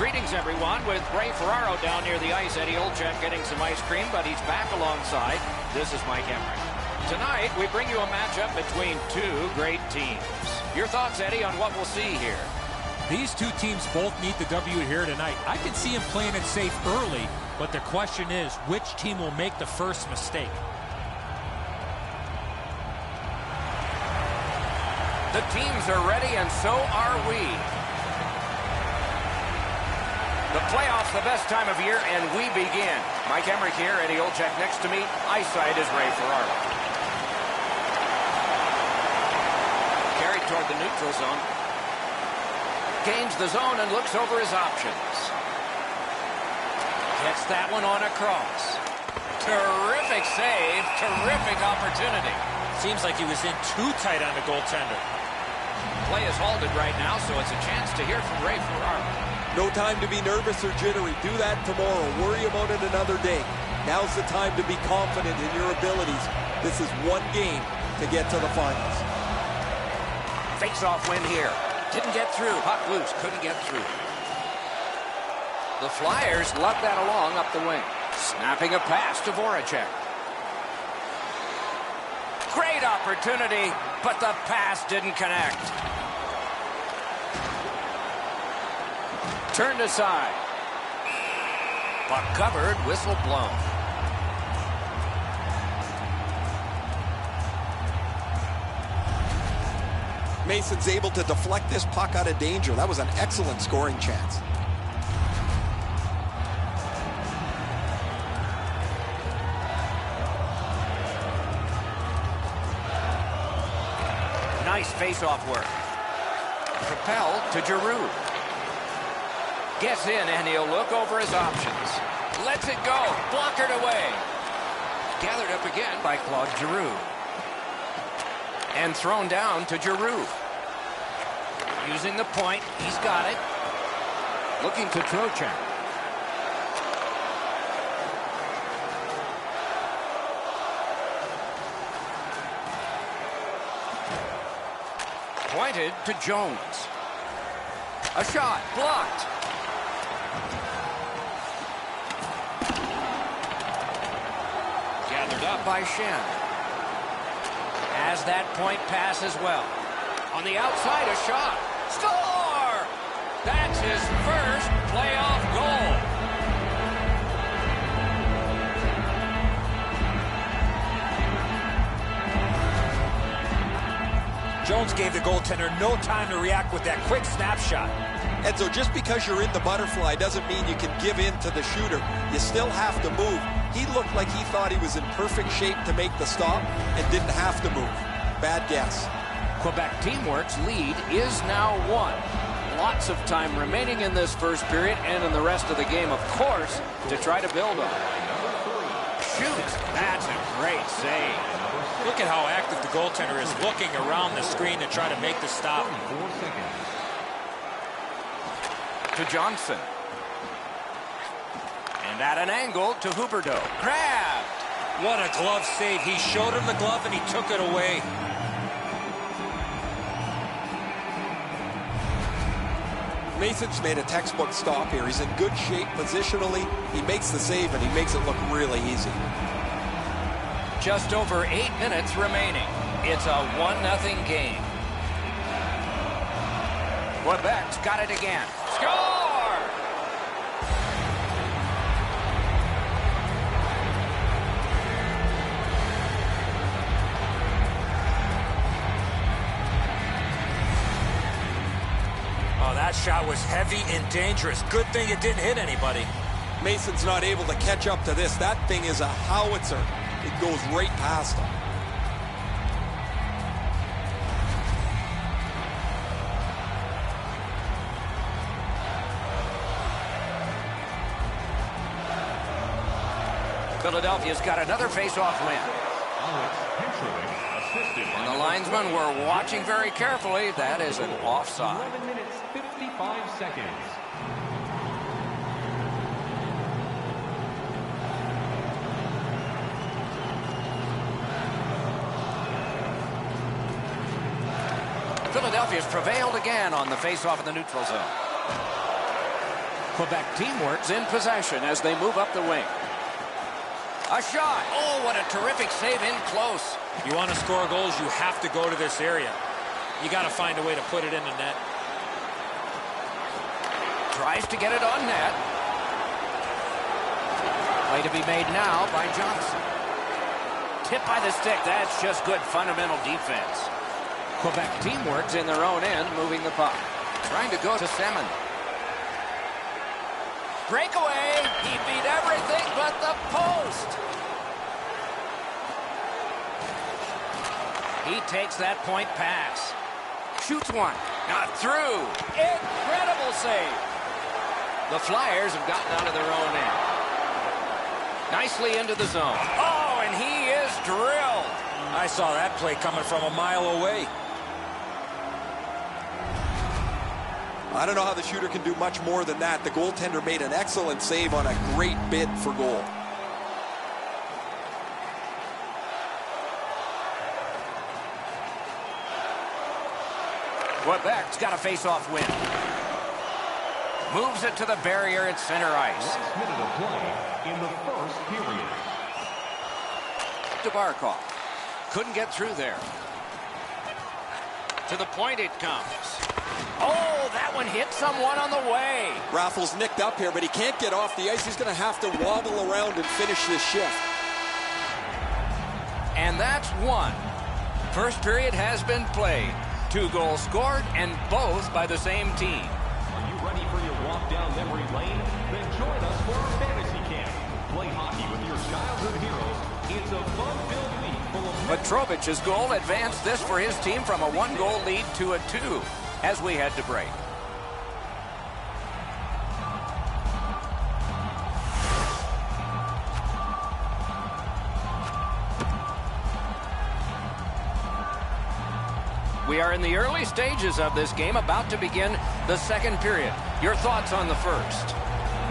Greetings, everyone, with Ray Ferraro down near the ice. Eddie Olczyk getting some ice cream, but he's back alongside. This is Mike Emmerich. Tonight, we bring you a matchup between two great teams. Your thoughts, Eddie, on what we'll see here? These two teams both need the W here tonight. I can see them playing it safe early, but the question is, which team will make the first mistake? The teams are ready, and so are we. The playoffs, the best time of year, and we begin. Mike Emmerich here, Eddie Olczyk next to me. Eyesight is Ray Ferraro. Carried toward the neutral zone. Gains the zone and looks over his options. Gets that one on across. Terrific save, terrific opportunity. Seems like he was in too tight on the goaltender. Play is halted right now, so it's a chance to hear from Ray Ferraro. No time to be nervous or jittery. Do that tomorrow. Worry about it another day. Now's the time to be confident in your abilities. This is one game to get to the finals. Face-off win here. Didn't get through. Puck loose. Couldn't get through. The Flyers lug that along up the wing. Snapping a pass to Voracek. Great opportunity, but the pass didn't connect. Turned aside. Puck covered, whistle blown. Mason's able to deflect this puck out of danger. That was an excellent scoring chance. Nice face-off work. Propelled to Giroux. Gets in, and he'll look over his options. Lets it go. Blockered away. Gathered up again by Claude Giroux. And thrown down to Giroux. Using the point. He's got it. Looking to Trocheck. Pointed to Jones. A shot blocked. Gathered up by Shen. Has that point pass as well. On the outside, a shot. Score! That's his first playoff goal. Jones gave the goaltender no time to react with that quick snapshot. And so just because you're in the butterfly doesn't mean you can give in to the shooter. You still have to move. He looked like he thought he was in perfect shape to make the stop and didn't have to move. Bad guess. Quebec Teamwork's lead is now 1. Lots of time remaining in this first period and in the rest of the game, of course, to try to build on. Shoots. That's a great save. Look at how active the goaltender is, looking around the screen to try to make the stop. To Johnson. And at an angle to Huberdeau. Grabbed. What a glove save. He showed him the glove and he took it away. Mason's made a textbook stop here. He's in good shape positionally. He makes the save and he makes it look really easy. Just over 8 minutes remaining. It's a 1-0 game. Quebec's got it again. Score! Oh, that shot was heavy and dangerous. Good thing it didn't hit anybody. Mason's not able to catch up to this. That thing is a howitzer. It goes right past him. Philadelphia's got another face-off win. And the linesmen were watching very carefully. That is an offside. 11 minutes, 55 seconds. Philadelphia's prevailed again on the face-off in the neutral zone. Quebec teamwork's in possession as they move up the wing. A shot. Oh, what a terrific save in close. You want to score goals, you have to go to this area. You got to find a way to put it in the net. Tries to get it on net. Play to be made now by Johnson. Tip by the stick. That's just good fundamental defense. Quebec teamwork's in their own end, moving the puck. Trying to go to Salmon. Breakaway. He beat everything but the post. He takes that point pass. Shoots one. Not through. Incredible save. The Flyers have gotten out of their own end. Nicely into the zone. Oh, and he is drilled. I saw that play coming from a mile away. I don't know how the shooter can do much more than that. The goaltender made an excellent save on a great bid for goal. Quebec's got a face-off win. Moves it to the barrier at center ice. Last minute of play in the first period. Barkov couldn't get through there. To the point it comes. Oh, that one hit someone on the way. Raffles nicked up here, but he can't get off the ice. He's going to have to wobble around and finish this shift. And that's one. First period has been played. 2 goals scored, and both by the same team. Are you ready for your walk down memory lane? Then join us for our fantasy camp. Play hockey with your childhood heroes. It's a fun-filled week full of... Petrovich's goal advanced this for his team from a 1-goal lead to a 2 as we head to break. We are in the early stages of this game, about to begin the second period. Your thoughts on the first?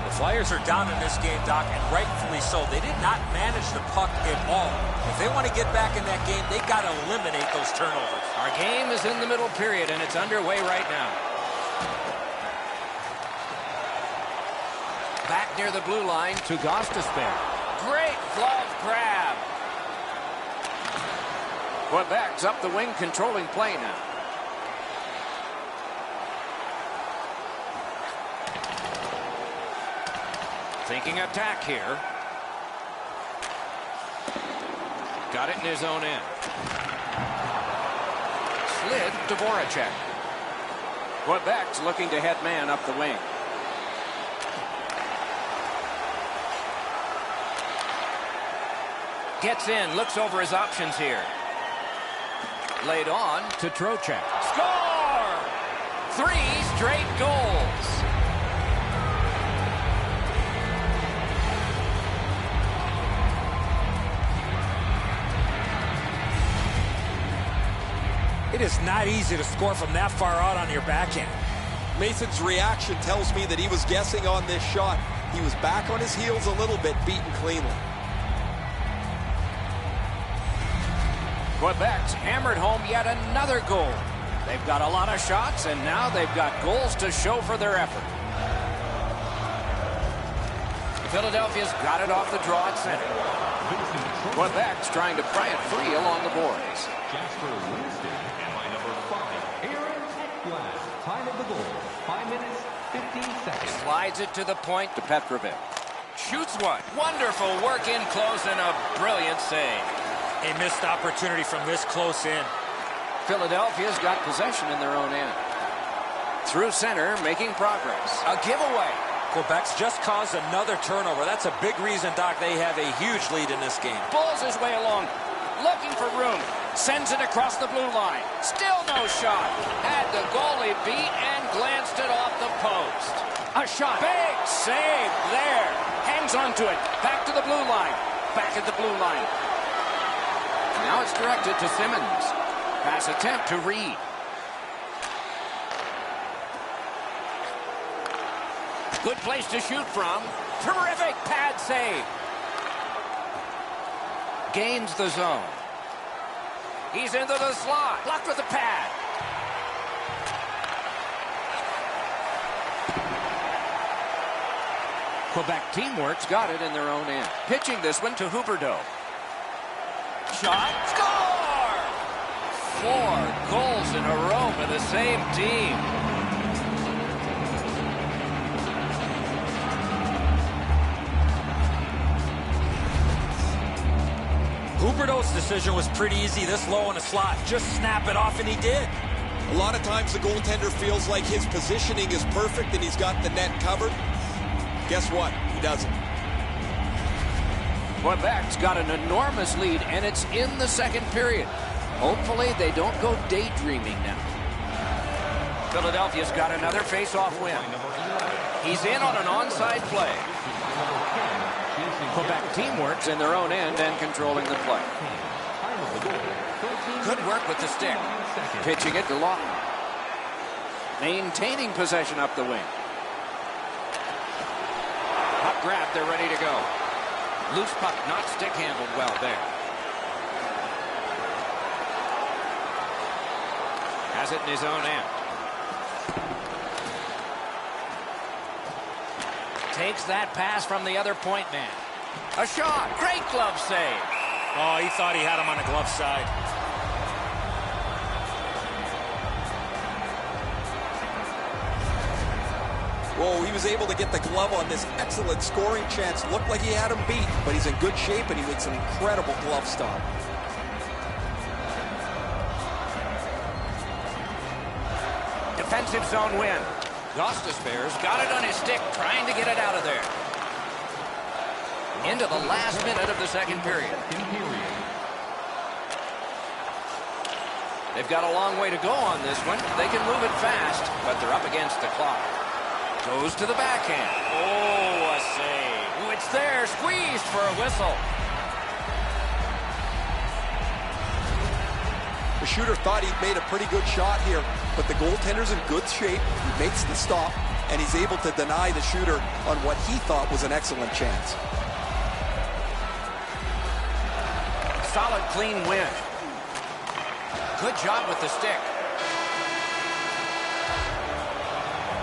The Flyers are down in this game, Doc, and rightfully so. They did not manage the puck at all. If they want to get back in that game, they got to eliminate those turnovers. Our game is in the middle period, and it's underway right now. Back near the blue line to Gostisbehere. Great glove grab. Quebec's up the wing, controlling play now. Thinking attack here. Got it in his own end. Slid to Voracek. Quebec's looking to head man up the wing. Gets in, looks over his options here. Laid on to Trocheck. Score! 3 straight goals. It is not easy to score from that far out on your backhand. Mason's reaction tells me that he was guessing on this shot. He was back on his heels a little bit, beaten cleanly. Quebec's hammered home yet another goal. They've got a lot of shots, and now they've got goals to show for their effort. Philadelphia's got it off the draw at center. Quebec's trying to pry it free along the boards. Jasper Winston and by number 5, Aaron Ekblad. Time of the goal, 5 minutes, 15 seconds. Slides it to the point to Petrovic. Shoots one. Wonderful work in close and a brilliant save. A missed opportunity from this close in. Philadelphia's got possession in their own end. Through center, making progress. A giveaway. Quebec's just caused another turnover. That's a big reason, Doc, they have a huge lead in this game. Pulls his way along, looking for room. Sends it across the blue line. Still no shot. Had the goalie beat and glanced it off the post. A shot. Big save there. Hangs on to it. Back to the blue line. Back at the blue line. Now it's directed to Simmons. Pass attempt to Reed. Good place to shoot from. Terrific pad save. Gains the zone. He's into the slot. Blocked with the pad. Quebec teamwork's got it in their own end. Pitching this one to Huberdeau. Shot, score! 4 goals in a row for the same team. Huberdeau's decision was pretty easy this low in a slot. Just snap it off, and he did. A lot of times the goaltender feels like his positioning is perfect and he's got the net covered. Guess what? He doesn't. Quebec's got an enormous lead, and it's in the second period. Hopefully they don't go daydreaming now. Philadelphia's got another face-off win. He's in on an onside play. Quebec teamwork's in their own end and controlling the play. Good work with the stick. Pitching it to Lawson. Maintaining possession up the wing. Puck grab, they're ready to go. Loose puck, not stick handled well there. Has it in his own end. Takes that pass from the other point man. A shot, great glove save. Oh, he thought he had him on the glove side. Whoa, he was able to get the glove on this excellent scoring chance. Looked like he had him beat, but he's in good shape and he makes an incredible glove stop. Defensive zone win. Gostisbehere's got it on his stick, trying to get it out of there. Into the last minute of the second period. They've got a long way to go on this one. They can move it fast, but they're up against the clock. Goes to the backhand. Oh, a save. Ooh, it's there, squeezed for a whistle. The shooter thought he'd made a pretty good shot here, but the goaltender's in good shape. He makes the stop, and he's able to deny the shooter on what he thought was an excellent chance. Solid, clean win. Good job with the stick.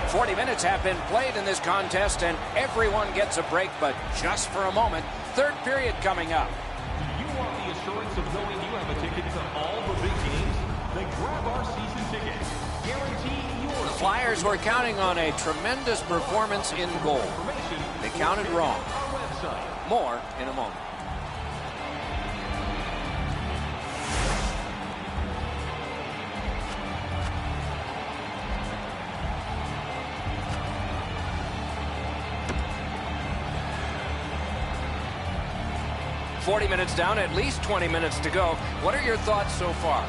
40 minutes have been played in this contest, and everyone gets a break, but just for a moment. Third period coming up. You want the assurance of knowing you have a ticket to all the big games? Then grab our season ticket. Guarantee your The Flyers were counting on a tremendous performance in goal. They counted wrong. our website. More in a moment. .40 minutes down, at least 20 minutes to go. What are your thoughts so far?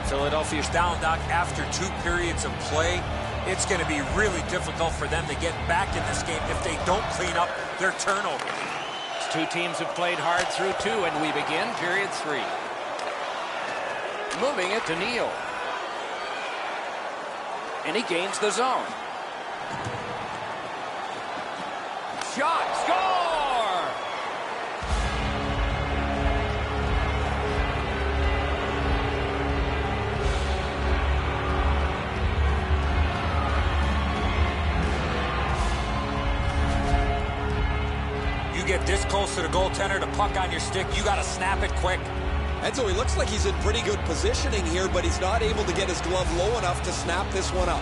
Philadelphia's down, Doc, after 2 periods of play. It's going to be really difficult for them to get back in this game if they don't clean up their turnover. These two teams have played hard through 2, and we begin period 3. Moving it to Neal. And he gains the zone. Shot, score! Get this close to the goaltender, the puck on your stick, you got to snap it quick. And so he looks like he's in pretty good positioning here, but he's not able to get his glove low enough to snap this one up.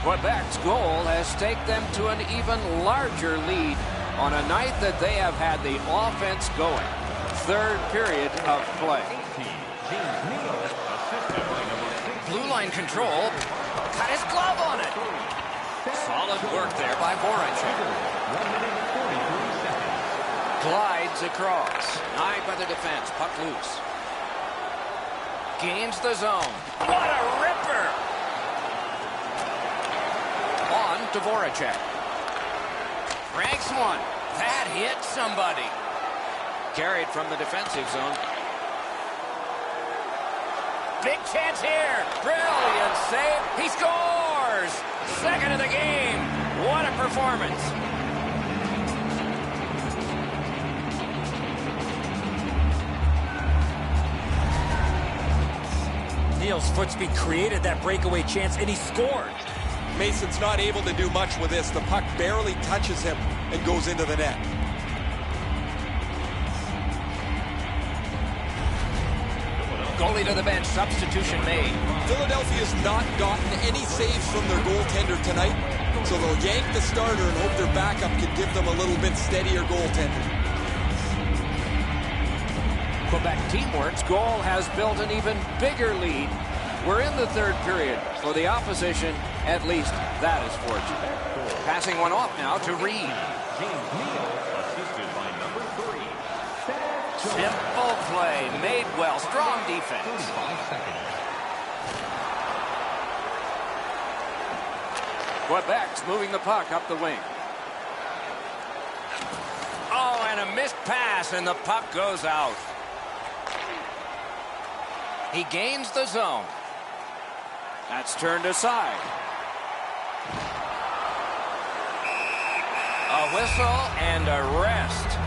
Quebec's goal has taken them to an even larger lead on a night that they have had the offense going. Third period of play. James Neal, assisted by number 6. Blue line control. Got his glove on it. Solid work there by Voracek. 1 minute, 43 seconds. Glides across. Denied by the defense. Puck loose. Gains the zone. What a ripper! On to Voracek. Ranks one. That hit somebody. Carried from the defensive zone. Big chance here. Brilliant save. He scores! Second of the game. What a performance. Neal's foot speed created that breakaway chance, and he scored. Mason's not able to do much with this. The puck barely touches him and goes into the net. Goalie to the bench, substitution made. Philadelphia's not gotten any saves from their goaltender tonight, so they'll yank the starter and hope their backup can give them a little bit steadier goaltender. Quebec Teamworks goal has built an even bigger lead. We're in the third period. For the opposition, at least that is fortunate. Passing one off now to Reed. James Neal, assisted by number 3. Simple play, made well, strong defense. 5 seconds. Quebec's moving the puck up the wing. Oh, and a missed pass, and the puck goes out. He gains the zone. That's turned aside. A whistle and a rest.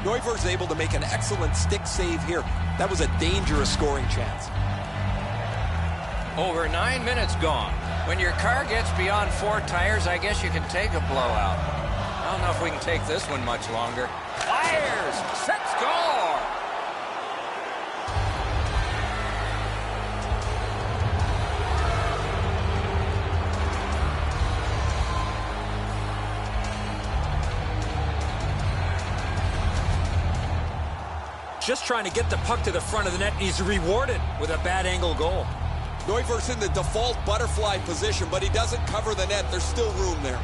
Neuvir's able to make an excellent stick save here. That was a dangerous scoring chance. Over 9 minutes gone. When your car gets beyond 4 tires, I guess you can take a blowout. I don't know if we can take this one much longer. Fires! Set score! Just trying to get the puck to the front of the net. He's rewarded with a bad angle goal. Neuvir's in the default butterfly position, but he doesn't cover the net. There's still room there.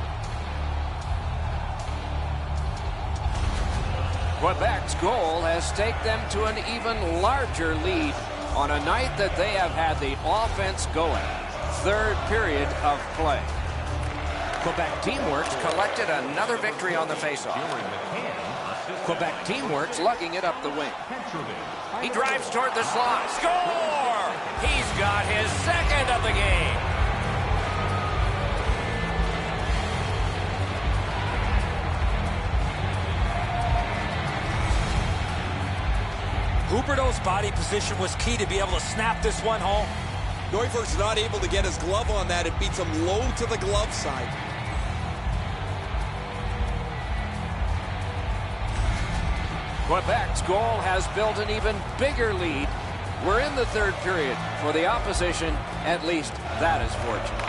Quebec's goal has taken them to an even larger lead on a night that they have had the offense going. Third period of play. Quebec Teamworks collected another victory on the faceoff. Quebec Teamworks lugging it up the wing. He drives toward the slot. Score! He's got his second of the game. Huberdeau's body position was key to be able to snap this one home. Neuvir's not able to get his glove on that. It beats him low to the glove side. Quebec's goal has built an even bigger lead. We're in the third period. For the opposition, at least that is fortunate.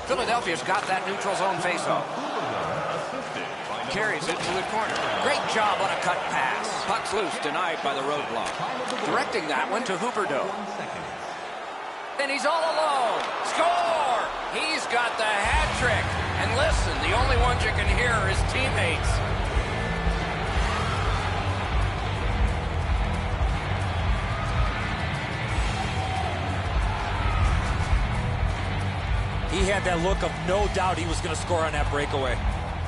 Philadelphia's got that neutral zone faceoff. Carries it to the corner. Great job on a cut pass. Puck's loose, denied by the roadblock. Directing that one to Huberdeau. And he's all alone. Score! He's got the hat trick. And listen, the only ones you can hear are his teammates. He had that look of no doubt he was going to score on that breakaway.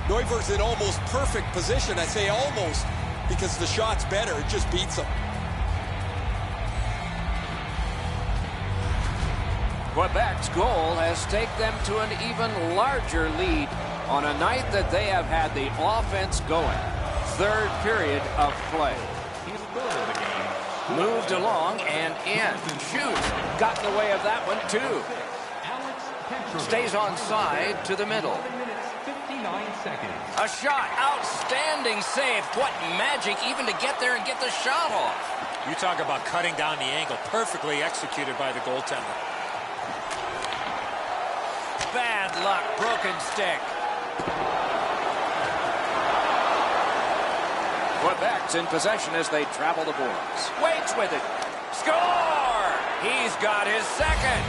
Neuvir's in almost perfect position. I say almost because the shot's better. It just beats him. Quebec's goal has taken them to an even larger lead on a night that they have had the offense going. Third period of play. Moved along and in. Shoots. Got in the way of that one too. Stays on side to the middle. A shot. Outstanding save. What magic even to get there and get the shot off. You talk about cutting down the angle. Perfectly executed by the goaltender. Bad luck. Broken stick. Quebec's in possession as they travel the boards. Waits with it. Score! He's got his second.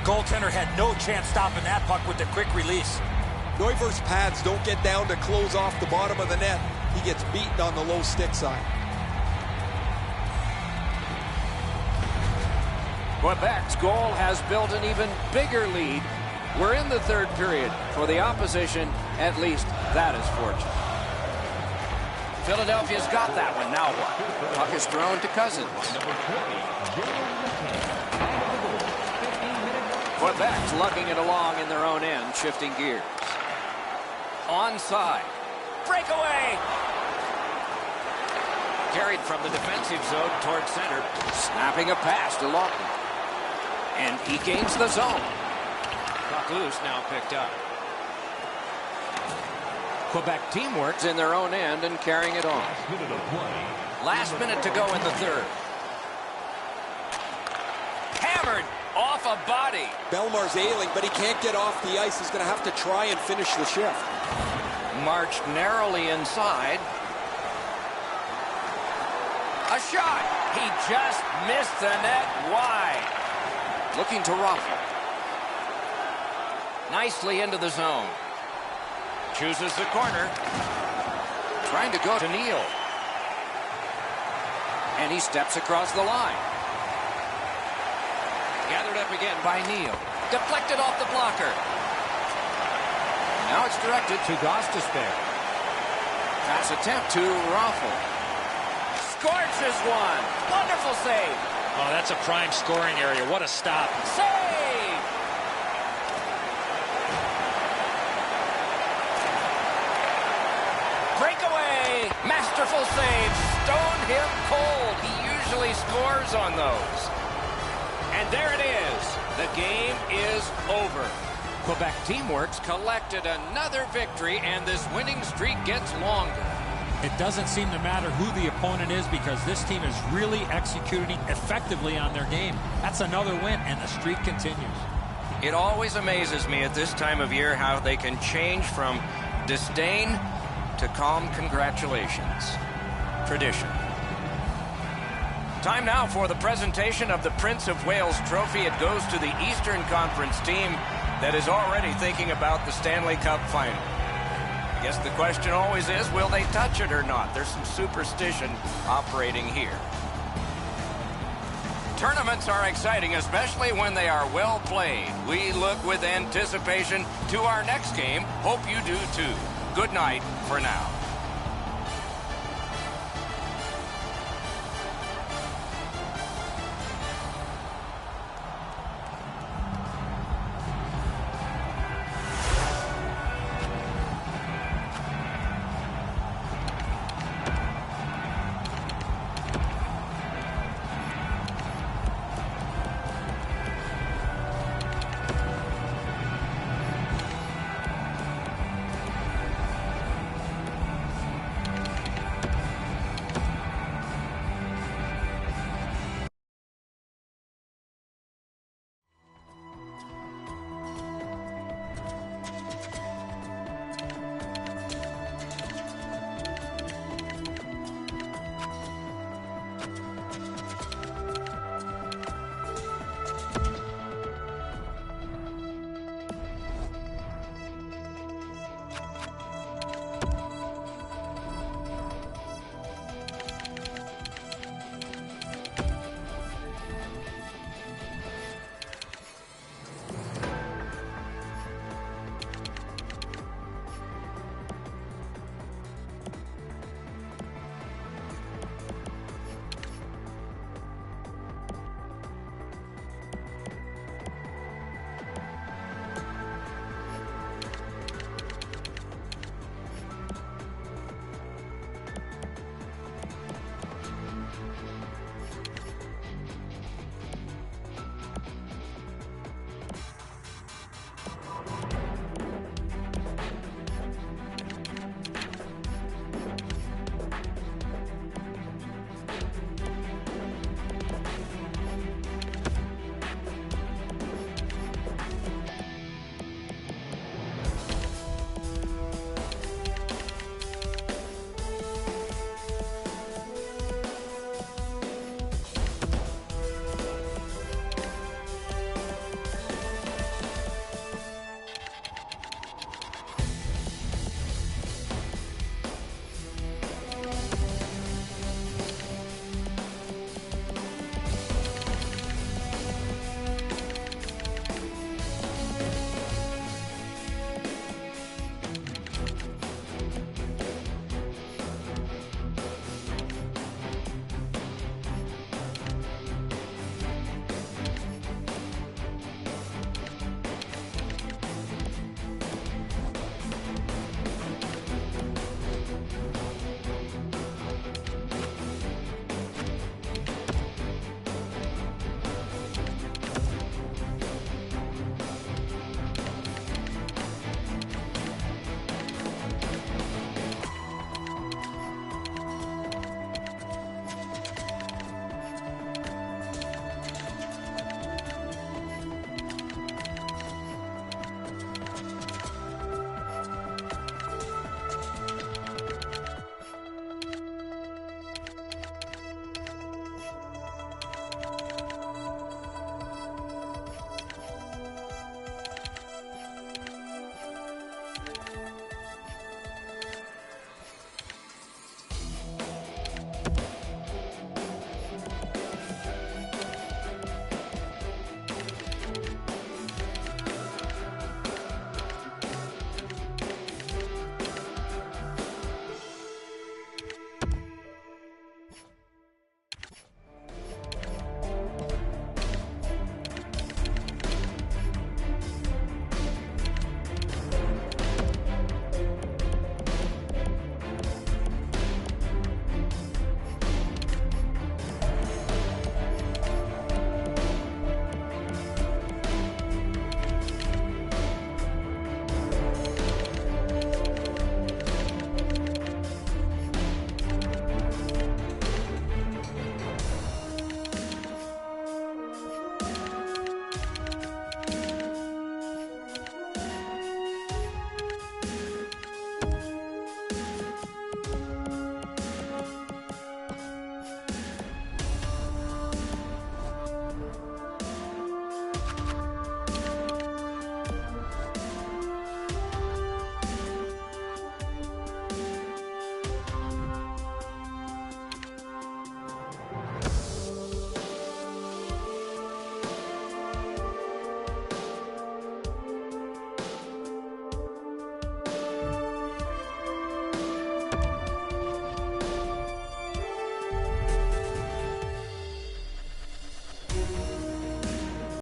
Goaltender had no chance stopping that puck with the quick release. Neuvir's pads don't get down to close off the bottom of the net. He gets beaten on the low stick side. Quebec's goal has built an even bigger lead. We're in the third period. For the opposition, at least that is fortunate. Philadelphia's got that one. Now what? Puck is thrown to Cousins. Quebec's lugging it along in their own end, shifting gears. Onside. Breakaway! Carried from the defensive zone toward center. Snapping a pass to Lawson. And he gains the zone. Puck loose, now picked up. Quebec teamwork's in their own end and carrying it on. Last minute to go in the third. Hammered off a body. Belmar's ailing, but he can't get off the ice. He's going to have to try and finish the shift. Marched narrowly inside. A shot. He just missed the net wide. Looking to Rafa. Nicely into the zone. Chooses the corner. Trying to go to Neal. And he steps across the line. Gathered up again by Neal. Deflected off the blocker. Now it's directed to Gostisbehere. Pass attempt to Raffle. Scorches one. Wonderful save. Oh, that's a prime scoring area. What a stop. Save. Breakaway. Masterful save. Stoned him cold. He usually scores on those. And there it is. The game is over. Quebec Teamworks collected another victory, and this winning streak gets longer. It doesn't seem to matter who the opponent is because this team is really executing effectively on their game. That's another win, and the streak continues. It always amazes me at this time of year how they can change from disdain to calm congratulations. Tradition. Time now for the presentation of the Prince of Wales Trophy. It goes to the Eastern Conference team that is already thinking about the Stanley Cup final. I guess the question always is, will they touch it or not? There's some superstition operating here. Tournaments are exciting, especially when they are well played. We look with anticipation to our next game. Hope you do too. Good night for now.